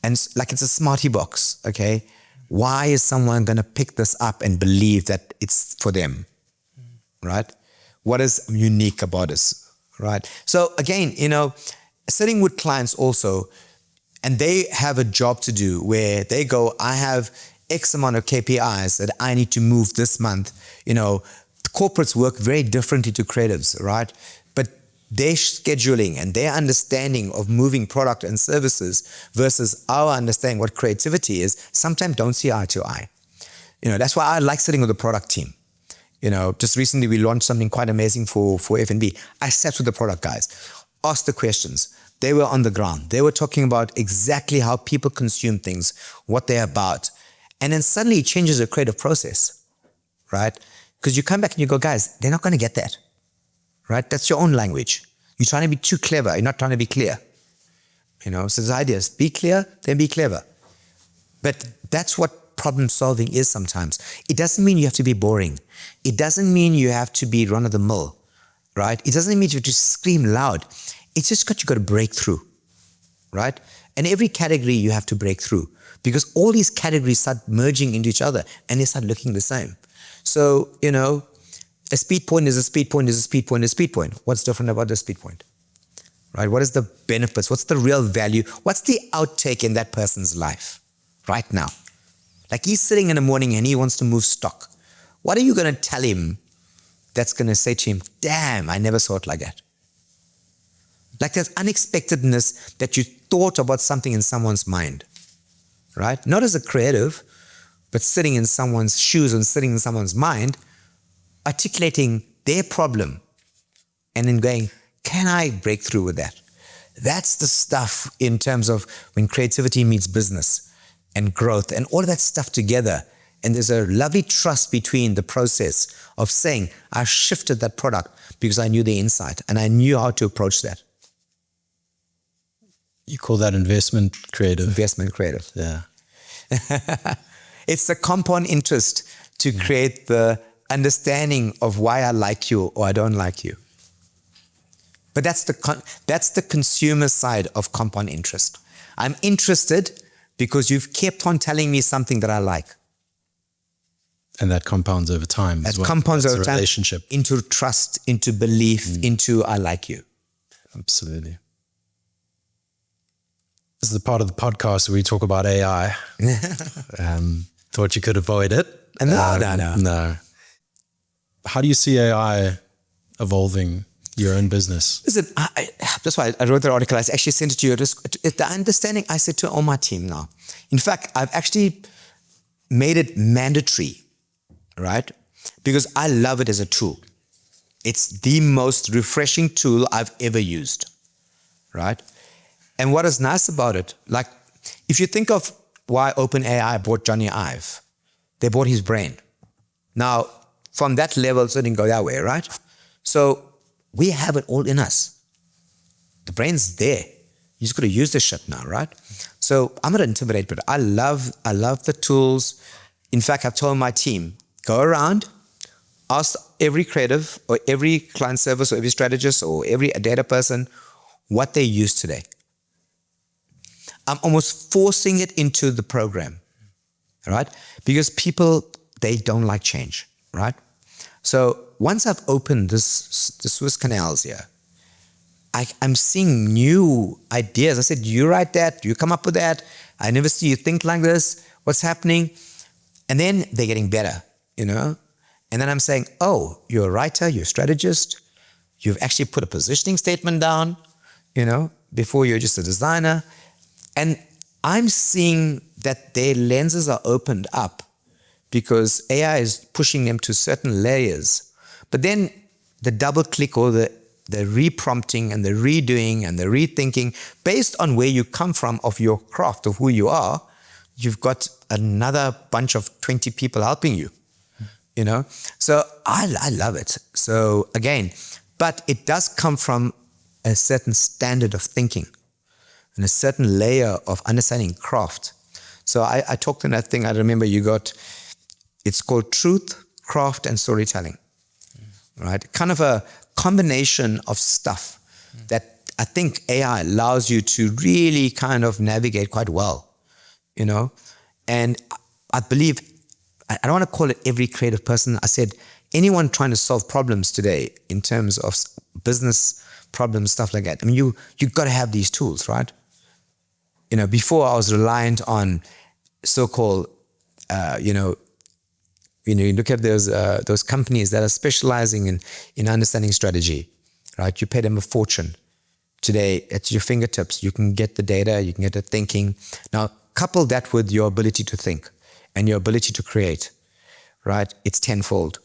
And like, it's a smarty box, okay? Why is someone going to pick this up and believe that it's for them, right? What is unique about us, right? So again, sitting with clients also, and they have a job to do where they go, I have X amount of KPIs that I need to move this month. Corporates work very differently to creatives, right? But their scheduling and their understanding of moving product and services versus our understanding what creativity is sometimes don't see eye to eye. That's why I like sitting with the product team. Just recently we launched something quite amazing for F&B. I sat with the product guys, asked the questions. They were on the ground. They were talking about exactly how people consume things, what they're about. And then suddenly it changes the creative process, right? Because you come back and you go, guys, they're not going to get that, right? That's your own language. You're trying to be too clever. You're not trying to be clear. So the idea is be clear, then be clever. But that's what problem solving is sometimes. It doesn't mean you have to be boring. It doesn't mean you have to be run of the mill, right? It doesn't mean you have to scream loud. It's just you got to break through, right? And every category you have to break through because all these categories start merging into each other and they start looking the same. So, a speed point is a speed point is a speed point is a speed point. What's different about the speed point, right? What is the benefits? What's the real value? What's the outtake in that person's life right now? Like, he's sitting in the morning and he wants to move stock. What are you going to tell him that's going to say to him, damn, I never saw it like that? Like, there's unexpectedness that you thought about something in someone's mind, right? Not as a creative, but sitting in someone's shoes and sitting in someone's mind, articulating their problem and then going, can I break through with that? That's the stuff in terms of when creativity meets business and growth and all of that stuff together. And there's a lovely trust between the process of saying, I shifted that product because I knew the insight and I knew how to approach that. You call that investment creative? Investment creative. Yeah. It's the compound interest to create the understanding of why I like you or I don't like you. But that's the consumer side of compound interest. I'm interested because you've kept on telling me something that I like. And that compounds over time. That compounds over time. Relationship. Into trust, into belief, into I like you. Absolutely. This is the part of the podcast where we talk about AI. Thought you could avoid it. No. How do you see AI evolving your own business? Listen, that's why I wrote the article. I actually sent it to you. The understanding I said to all my team now. In fact, I've actually made it mandatory, right? Because I love it as a tool. It's the most refreshing tool I've ever used, right? And what is nice about it, like if you think of why OpenAI bought Johnny Ive, they bought his brain. Now, from that level, it didn't go that way, right? So we have it all in us. The brain's there. You just got to use this shit now, right? So I'm not intimidated, but I love the tools. In fact, I've told my team, go around, ask every creative or every client service or every strategist or every data person what they use today. I'm almost forcing it into the program, right? Because people, they don't like change, right? So once I've opened the Swiss canals here, I'm seeing new ideas. I said, you write that, you come up with that. I never see you think like this. What's happening? And then they're getting better, And then I'm saying, oh, you're a writer, you're a strategist. You've actually put a positioning statement down, before you're just a designer. And I'm seeing that their lenses are opened up because AI is pushing them to certain layers. But then the double click or the reprompting and the redoing and the rethinking based on where you come from of your craft, of who you are, you've got another bunch of 20 people helping you. you know? So I love it. So again, but it does come from a certain standard of thinking and a certain layer of understanding craft. So I talked in that thing, I remember it's called truth, craft, and storytelling, right? Kind of a combination of stuff that I think AI allows you to really kind of navigate quite well, you know? And I believe, I don't want to call it every creative person. I said, anyone trying to solve problems today in terms of business problems, stuff like that. I mean, you've got to have these tools, right? You know, before I was reliant on so-called, you look at those companies that are specializing in understanding strategy, right? You pay them a fortune. Today, at your fingertips, you can get the data, you can get the thinking. Now, couple that with your ability to think and your ability to create, right? It's tenfold.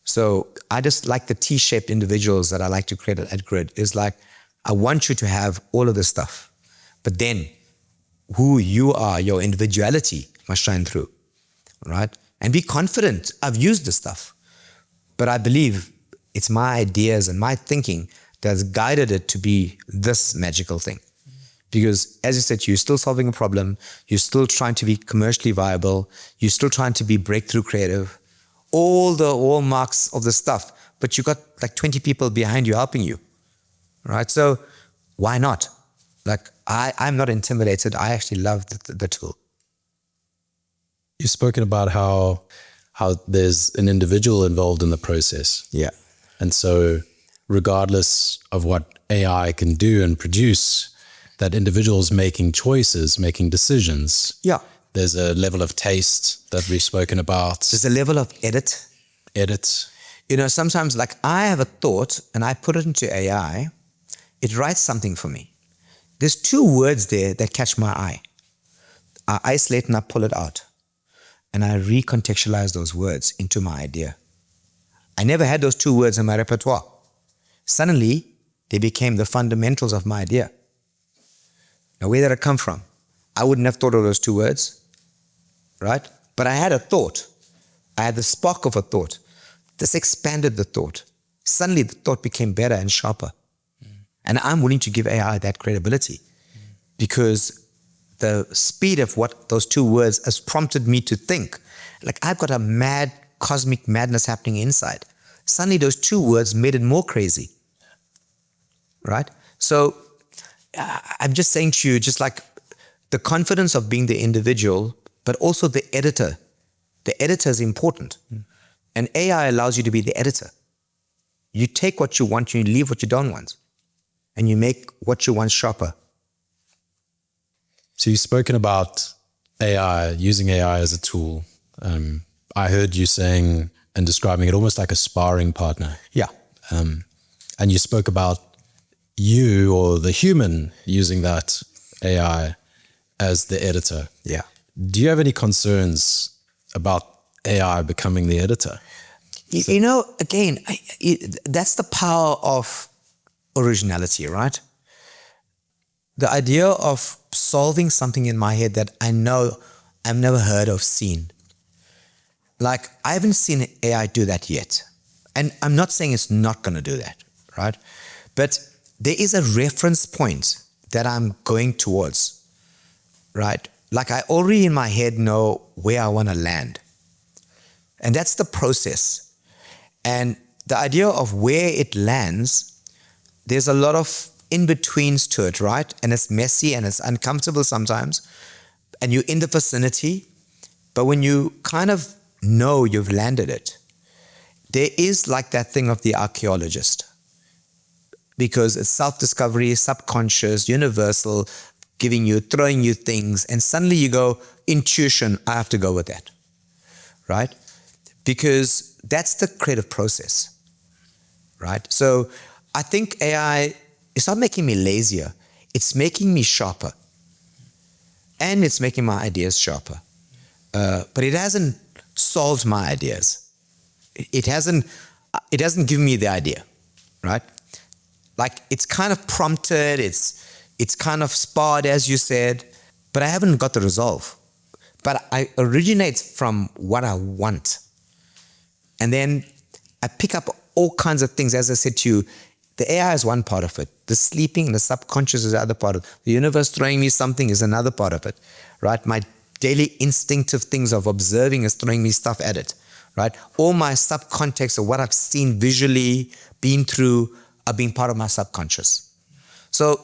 So I just like the T-shaped individuals that I like to create at Grid. Is like, I want you to have all of this stuff, but then who you are, your individuality must shine through, right? And be confident. I've used this stuff, but I believe it's my ideas and my thinking that's guided it to be this magical thing. Because as you said, you're still solving a problem, you're still trying to be commercially viable, you're still trying to be breakthrough creative, all the hallmarks of the stuff, but you got like 20 people behind you helping you, right? So why not? Like, I'm not intimidated. I actually love the tool. You've spoken about how there's an individual involved in the process. Yeah. And so regardless of what AI can do and produce, that individual's making choices, making decisions. Yeah. There's a level of taste that we've spoken about. There's a level of edit. You know, sometimes like I have a thought and I put it into AI, it writes something for me. There's 2 words there that catch my eye. I isolate and I pull it out. And I recontextualize those words into my idea. I never had those 2 words in my repertoire. Suddenly, they became the fundamentals of my idea. Now, where did it come from? I wouldn't have thought of those 2 words, right? But I had a thought. I had the spark of a thought. This expanded the thought. Suddenly, the thought became better and sharper. And I'm willing to give AI that credibility because the speed of what those 2 words has prompted me to think. Like, I've got a mad cosmic madness happening inside. Suddenly those 2 words made it more crazy, right? So I'm just saying to you, just like the confidence of being the individual, but also the editor. The editor is important. And AI allows you to be the editor. You take what you want, you leave what you don't want. And you make what you want sharper. So you've spoken about AI, using AI as a tool. I heard you saying and describing it almost like a sparring partner. Yeah. And you spoke about you or the human using that AI as the editor. Yeah. Do you have any concerns about AI becoming the editor? You know, again, that's the power of originality, right? The idea of solving something in my head that I know I've never heard of, seen. Like, I haven't seen AI do that yet. And I'm not saying it's not going to do that, right? But there is a reference point that I'm going towards, right? Like, I already in my head know where I want to land. And that's the process. And the idea of where it lands, there's a lot of in-betweens to it, right? And it's messy and it's uncomfortable sometimes. And you're in the vicinity. But when you kind of know you've landed it, there is like that thing of the archaeologist. Because it's self-discovery, subconscious, universal, throwing you things. And suddenly you go, intuition, I have to go with that, right? Because that's the creative process, right? So I think AI, it's not making me lazier. It's making me sharper. And it's making my ideas sharper. But it hasn't solved my ideas. It hasn't given me the idea, right? Like, it's kind of prompted, it's kind of sparred, as you said, but I haven't got the resolve. But I originate from what I want. And then I pick up all kinds of things. As I said to you, the AI is one part of it. The sleeping and the subconscious is the other part of it. The universe throwing me something is another part of it, right? My daily instinctive things of observing is throwing me stuff at it, right? All my subcontext of what I've seen visually, been through, are being part of my subconscious. So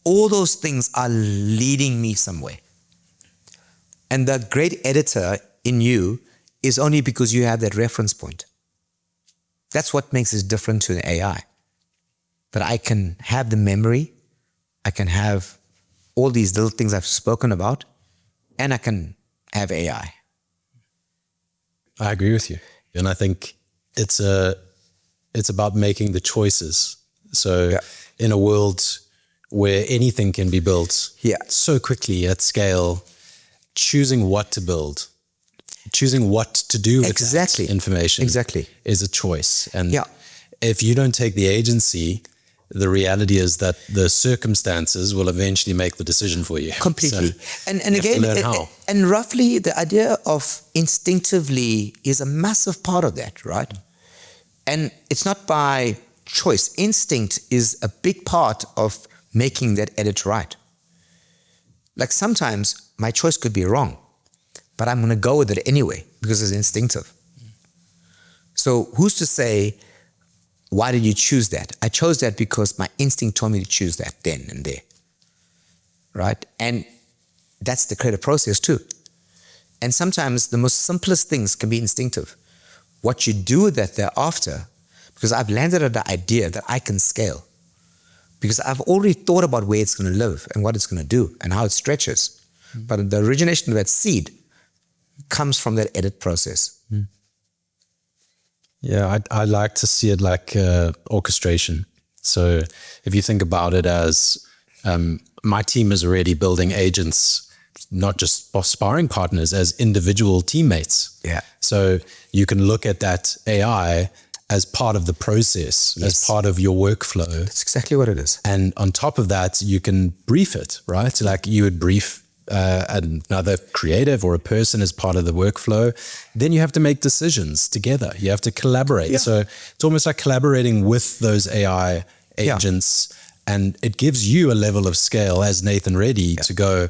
all those things are leading me somewhere. And the great editor in you is only because you have that reference point. That's what makes it different to an AI. That I can have the memory, I can have all these little things I've spoken about, and I can have AI. I agree with you. And I think it's about making the choices. So in a world where anything can be built so quickly at scale, choosing what to build, choosing what to do with that information is a choice. And if you don't take the agency, the reality is that the circumstances will eventually make the decision for you. Completely. So and again, and roughly the idea of instinctively is a massive part of that, right? And it's not by choice. Instinct is a big part of making that edit right. Like sometimes my choice could be wrong, but I'm going to go with it anyway because it's instinctive. So who's to say, why did you choose that? I chose that because my instinct told me to choose that then and there, right? And that's the creative process too. And sometimes the most simplest things can be instinctive. What you do with that thereafter, because I've landed at the idea that I can scale, because I've already thought about where it's going to live and what it's going to do and how it stretches. But the origination of that seed comes from that edit process. Yeah, I like to see it like orchestration. So if you think about it as my team is already building agents, not just sparring partners, as individual teammates. Yeah. So you can look at that AI as part of the process, as part of your workflow. That's exactly what it is. And on top of that, you can brief it, right? Like you would brief another creative or a person as part of the workflow. Then you have to make decisions together. You have to collaborate. Yeah. So it's almost like collaborating with those AI agents. And it gives you a level of scale as Nathan Reddy to go,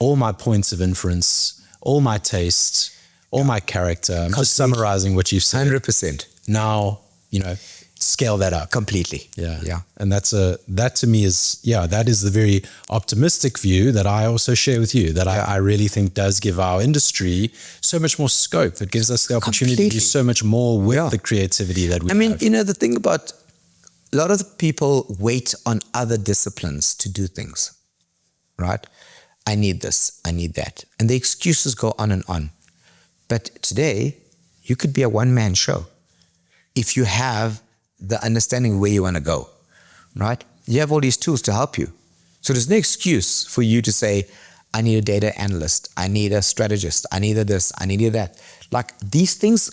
all my points of inference, all my tastes, all my character. I'm just summarizing what you've said. 100%. Now, scale that up completely. Yeah. And that to me is, that is the very optimistic view that I also share with you, that I really think does give our industry so much more scope. It gives us the opportunity to do so much more with the creativity that we have. The thing about a lot of the people wait on other disciplines to do things, right? I need this, I need that. And the excuses go on and on. But today, you could be a one-man show if you have the understanding where you want to go, right? You have all these tools to help you. So there's no excuse for you to say, I need a data analyst, I need a strategist, I need a this, I need a that. Like these things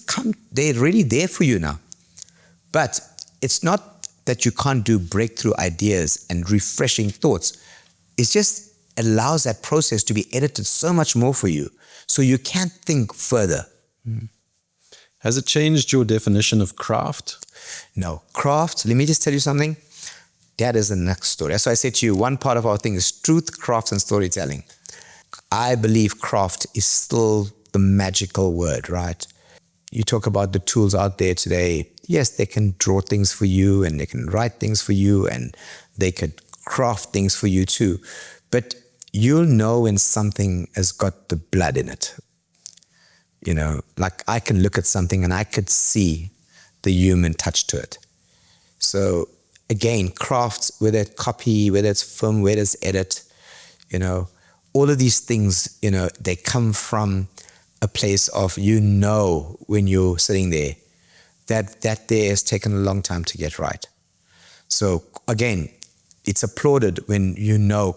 they're really there for you now. But it's not that you can't do breakthrough ideas and refreshing thoughts. It just allows that process to be edited so much more for you. So you can't think further. Has it changed your definition of craft? No. Craft, let me just tell you something. That is the next story. That's why I said to you, one part of our thing is truth, craft, and storytelling. I believe craft is still the magical word, right? You talk about the tools out there today. Yes, they can draw things for you and they can write things for you and they could craft things for you too. But you'll know when something has got the blood in it. Like I can look at something and I could see the human touch to it. So again, crafts, whether it's copy, whether it's film, whether it's edit, all of these things, they come from a place of, when you're sitting there, that there has taken a long time to get right. So again, it's applauded when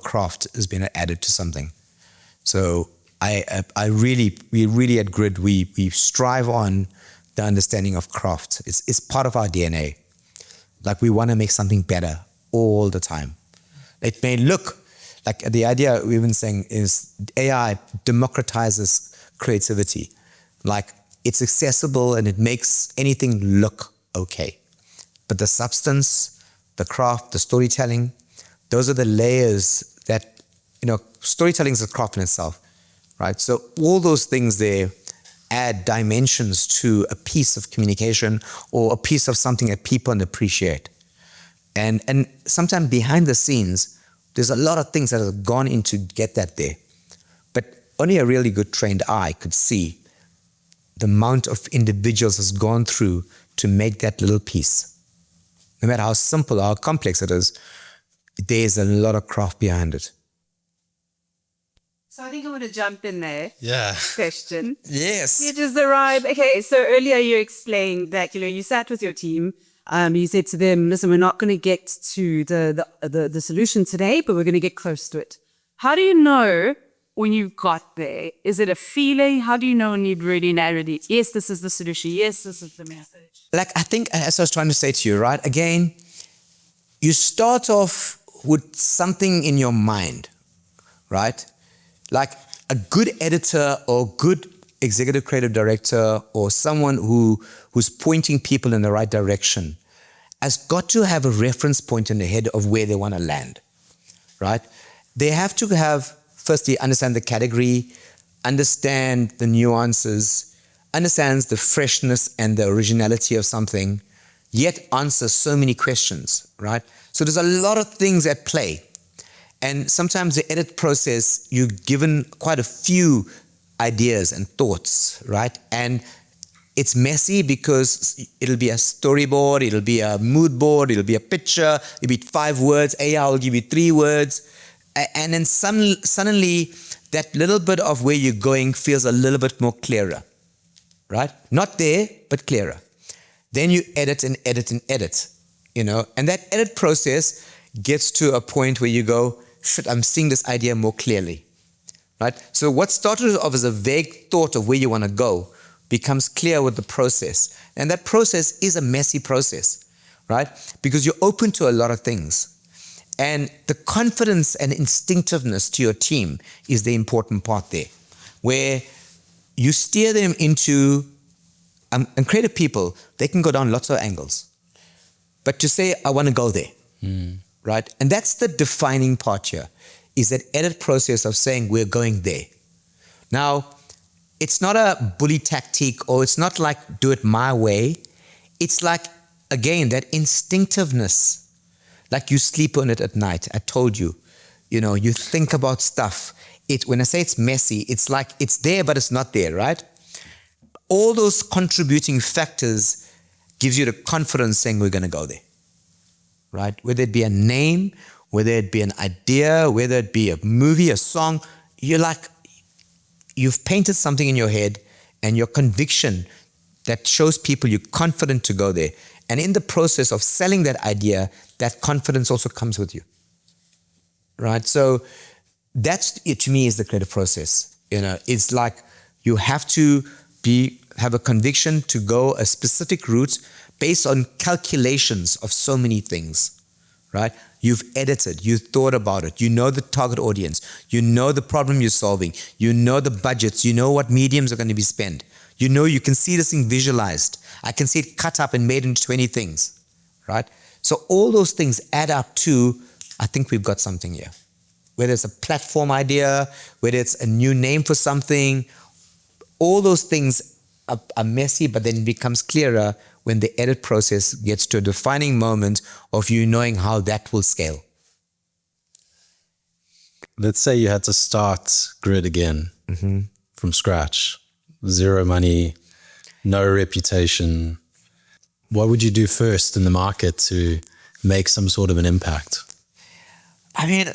craft has been added to something. So we really at Grid, we strive on the understanding of craft. It's part of our DNA. Like we want to make something better all the time. It may look like the idea we've been saying is AI democratizes creativity. Like it's accessible and it makes anything look okay. But the substance, the craft, the storytelling, those are the layers that, storytelling is a craft in itself, right? So all those things there add dimensions to a piece of communication or a piece of something that people appreciate. And sometimes behind the scenes, there's a lot of things that have gone into get that there. But only a really good trained eye could see the amount of individuals has gone through to make that little piece. No matter how simple or how complex it is, there's a lot of craft behind it. So I think I want to jump in there. Yeah. Question. Yes. You just arrived. Okay, so earlier you explained that, you sat with your team. You said to them, listen, we're not going to get to the solution today, but we're going to get close to it. How do you know when you got there? Is it a feeling? How do you know when you've really narrowed it? Yes, this is the solution. Yes, this is the message. I think, as I was trying to say to you, right? Again, you start off with something in your mind, right? Like a good editor or good executive creative director or someone who's pointing people in the right direction has got to have a reference point in the head of where they want to land, right? They have to have, firstly, understand the category, understand the nuances, understands the freshness and the originality of something, yet answer so many questions, right? So there's a lot of things at play. And sometimes the edit process, you're given quite a few ideas and thoughts, right? And it's messy because it'll be a storyboard, it'll be a mood board, it'll be a picture, it'll be 5 words, AI will give you 3 words. And then suddenly that little bit of where you're going feels a little bit more clearer, right? Not there, but clearer. Then you edit and edit and edit, and that edit process gets to a point where you go, shit, I'm seeing this idea more clearly, right? So what started off as a vague thought of where you want to go becomes clear with the process. And that process is a messy process, right? Because you're open to a lot of things. And the confidence and instinctiveness to your team is the important part there, where you steer them into, and creative people, they can go down lots of angles. But to say, I want to go there, right? And that's the defining part here, is that edit process of saying we're going there. Now, it's not a bully tactic or it's not like do it my way. It's like, again, that instinctiveness, like you sleep on it at night. I told you, you think about stuff. When I say it's messy, it's like it's there, but it's not there, right? All those contributing factors gives you the confidence saying we're going to go there. Right? Whether it be a name, whether it be an idea, whether it be a movie, a song, you've painted something in your head and your conviction that shows people you're confident to go there. And in the process of selling that idea, that confidence also comes with you. Right? So that's it, to me, is the creative process. It's like you have to have a conviction to go a specific route based on calculations of so many things, right? You've edited, you thought about it, you know the target audience, you know the problem you're solving, you know the budgets, you know what mediums are going to be spent, you can see this thing visualized. I can see it cut up and made into 20 things, right? So all those things add up to, I think we've got something here. Whether it's a platform idea, whether it's a new name for something, all those things are messy, but then it becomes clearer when the edit process gets to a defining moment of you knowing how that will scale. Let's say you had to start Grid again from scratch, 0 money, no reputation. What would you do first in the market to make some sort of an impact? I mean,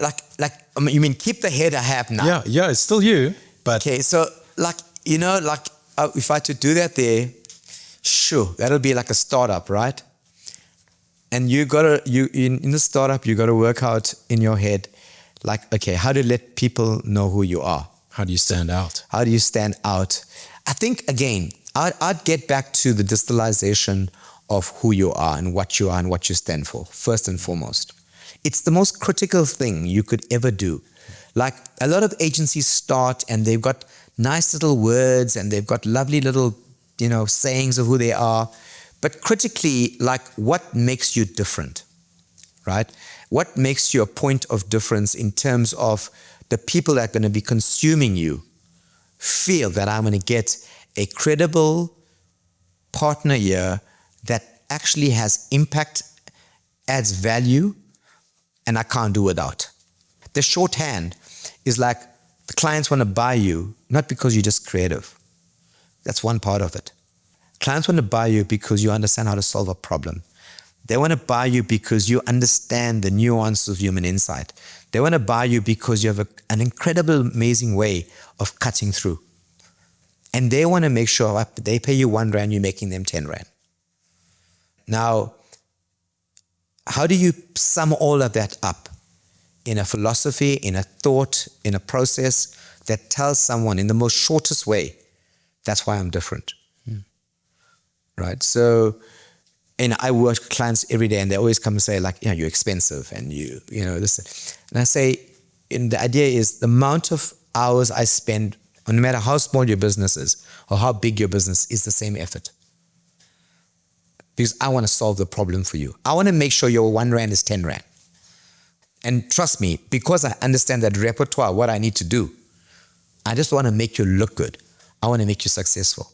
you mean keep the head I have now? Yeah, it's still you, but okay. So, if I had to do that there, sure, that'll be like a startup, right? And in the startup, you gotta work out in your head, okay, how do you let people know who you are? How do you stand out? How do you stand out? I think, again, I'd get back to the distillation of who you are and what you stand for, first and foremost. It's the most critical thing you could ever do. Like, a lot of agencies start and they've got nice little words and they've got lovely little sayings of who they are, but critically, like, what makes you different, right? What makes you a point of difference in terms of the people that are going to be consuming you feel that I'm going to get a credible partner here that actually has impact, adds value, and I can't do without. The shorthand is like the clients want to buy you, not because you're just creative. That's one part of it. Clients want to buy you because you understand how to solve a problem. They want to buy you because you understand the nuance of human insight. They want to buy you because you have an incredible, amazing way of cutting through. And they want to make sure they pay you 1 rand, you're making them 10 rand. Now, how do you sum all of that up in a philosophy, in a thought, in a process that tells someone in the most shortest way, that's why I'm different? Right? So, and I work with clients every day and they always come and say, like, you're expensive and this. And I say, and the idea is the amount of hours I spend, no matter how small your business is or how big your business is, the same effort. Because I want to solve the problem for you. I want to make sure your 1 rand is 10 rand. And trust me, because I understand that repertoire, what I need to do, I just want to make you look good. I want to make you successful.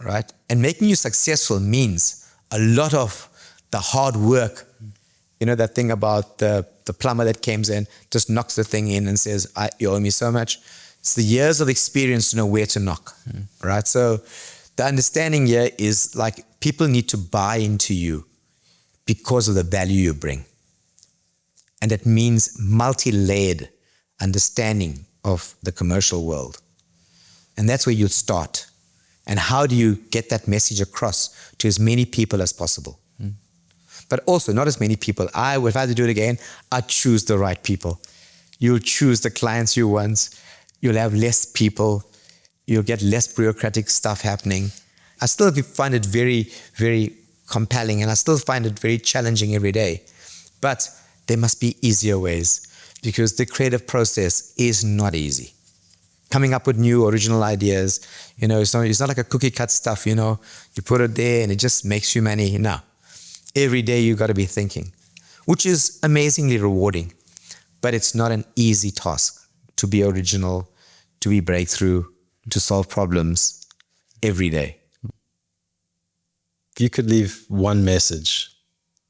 Right? And making you successful means a lot of the hard work. You know that thing about the plumber that comes in, just knocks the thing in and says, you owe me so much. It's the years of experience to know where to knock. Right? So the understanding here is like people need to buy into you because of the value you bring. And that means multi-layered understanding of the commercial world. And that's where you start. And how do you get that message across to as many people as possible? But also not as many people. If I had to do it again, I'd choose the right people. You'll choose the clients you want. You'll have less people. You'll get less bureaucratic stuff happening. I still find it very, very compelling, and I still find it very challenging every day. But there must be easier ways, because the creative process is not easy. Coming up with new original ideas, it's not like a cookie cut stuff, you put it there and it just makes you money. No. Every day you got to be thinking, which is amazingly rewarding, but it's not an easy task to be original, to be breakthrough, to solve problems every day. If you could leave one message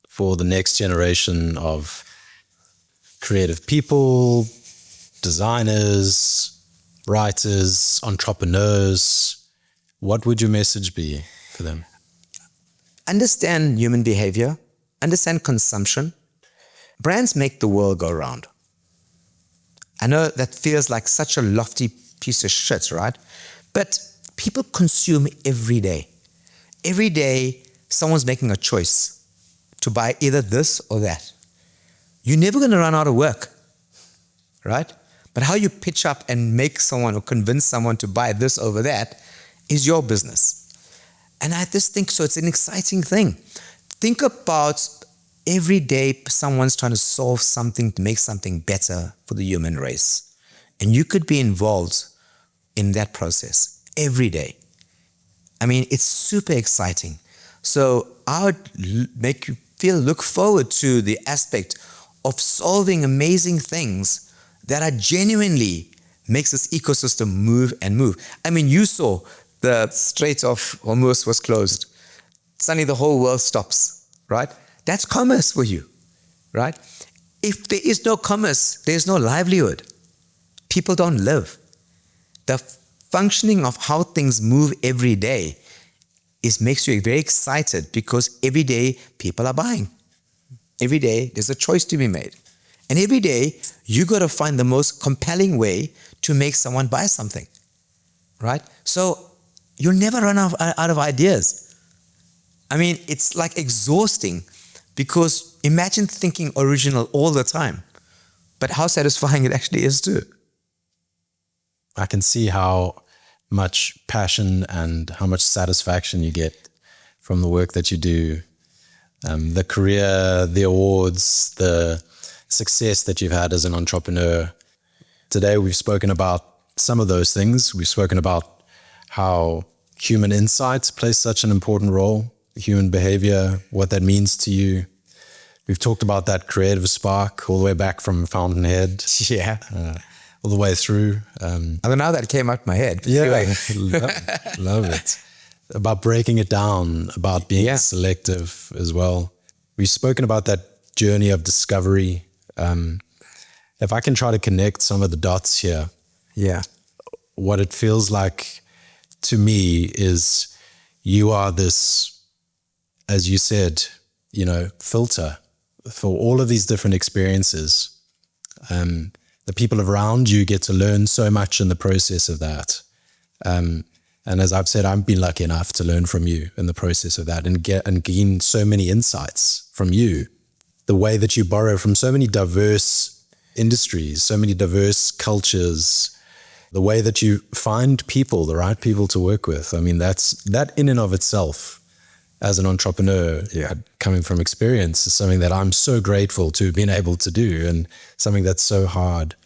for the next generation of creative people, designers, writers, entrepreneurs, what would your message be for them? Understand human behavior, understand consumption. Brands make the world go round. I know that feels like such a lofty piece of shit, right? But people consume every day. Every day, someone's making a choice to buy either this or that. You're never going to run out of work, right? But how you pitch up and make someone or convince someone to buy this over that is your business. And I just think so. It's an exciting thing. Think about every day someone's trying to solve something to make something better for the human race. And you could be involved in that process every day. I mean, it's super exciting. So I would make you look forward to the aspect of solving amazing things that are genuinely makes this ecosystem move and move. I mean, you saw the Strait of Hormuz was closed. Suddenly the whole world stops, right? That's commerce for you, right? If there is no commerce, there's no livelihood. People don't live. The functioning of how things move every day makes you very excited, because every day people are buying. Every day there's a choice to be made. And every day you got to find the most compelling way to make someone buy something, right? So you'll never run out of ideas. I mean, it's like exhausting, because imagine thinking original all the time, but how satisfying it actually is too. I can see how much passion and how much satisfaction you get from the work that you do. The career, the awards, the success that you've had as an entrepreneur. Today we've spoken about some of those things. We've spoken about how human insight plays such an important role, human behavior, what that means to you. We've talked about that creative spark all the way back from Fountainhead. Yeah. All the way through. I mean, now that came out my head. Yeah, Anyway. love it. About breaking it down, about being selective as well. We've spoken about that journey of discovery. If I can try to connect some of the dots here, what it feels like to me is you are this, as you said, filter for all of these different experiences. The people around you get to learn so much in the process of that. And as I've said, I've been lucky enough to learn from you in the process of that and gain so many insights from you. The way that you borrow from so many diverse industries, so many diverse cultures, the way that you find people, the right people to work with. I mean, that in and of itself, as an entrepreneur, coming from experience, is something that I'm so grateful to have been able to do, and something that's so hard.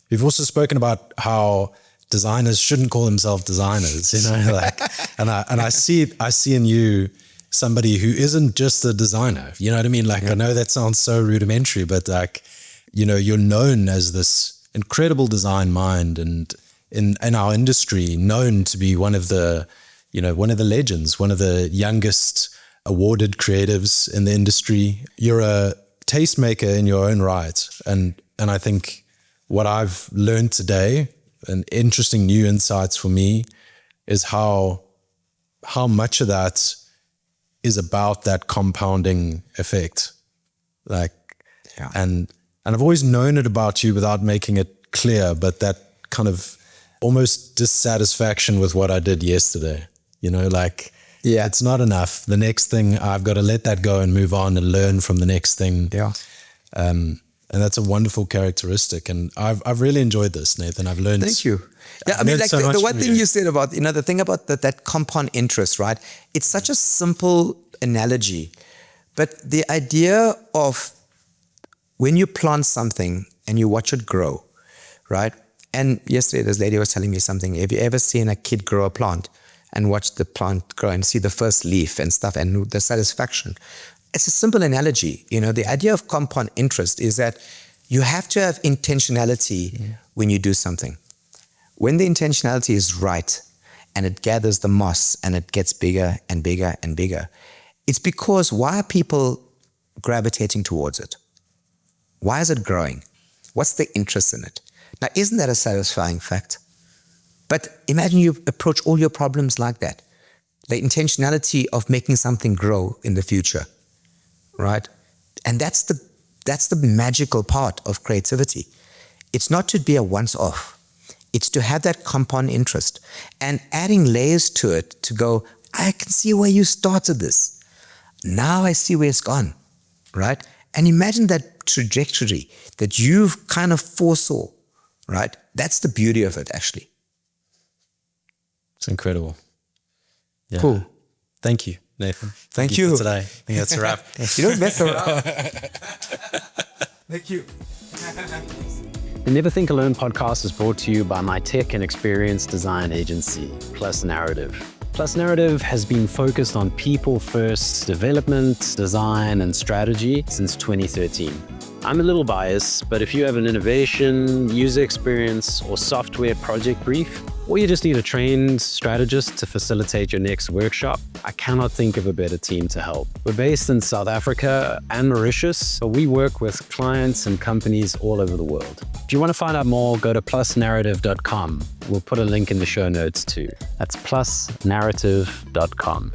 We've also spoken about how designers shouldn't call themselves designers, and I see in you somebody who isn't just a designer. You know what I mean? I know that sounds so rudimentary, but you're known as this incredible design mind, and in our industry, known to be one of the legends, one of the youngest awarded creatives in the industry. You're a tastemaker in your own right. And I think what I've learned today, and interesting new insights for me, is how much of that is about that compounding effect. And I've always known it about you without making it clear, but that kind of almost dissatisfaction with what I did yesterday. It's not enough. The next thing, I've got to let that go and move on and learn from the next thing. Yeah. And that's a wonderful characteristic. And I've really enjoyed this, Nathan. I've learned. Thank you. Yeah, I mean, the one thing you said about, the thing about that compound interest, right? It's such a simple analogy, but the idea of when you plant something and you watch it grow, right? And yesterday, this lady was telling me something. Have you ever seen a kid grow a plant and watch the plant grow and see the first leaf and stuff and the satisfaction? It's a simple analogy. The idea of compound interest is that you have to have intentionality when you do something. When the intentionality is right and it gathers the moss and it gets bigger and bigger and bigger, it's because why are people gravitating towards it? Why is it growing? What's the interest in it? Now, isn't that a satisfying fact? But imagine you approach all your problems like that. The intentionality of making something grow in the future, right? And that's the magical part of creativity. It's not to be a once-off. It's to have that compound interest and adding layers to it to go, I can see where you started this. Now I see where it's gone, right? And imagine that trajectory that you've kind of foresaw, right? That's the beauty of it, actually. It's incredible. Yeah. Cool. Thank you, Nathan. Thank you for today. I think that's a wrap. You don't mess around. Thank you. The Never Think Alone podcast is brought to you by my tech and experience design agency, Plus Narrative. Plus Narrative has been focused on people-first development, design, and strategy since 2013. I'm a little biased, but if you have an innovation, user experience, or software project brief, or you just need a trained strategist to facilitate your next workshop, I cannot think of a better team to help. We're based in South Africa and Mauritius, but we work with clients and companies all over the world. If you want to find out more, go to plusnarrative.com. We'll put a link in the show notes too. That's plusnarrative.com.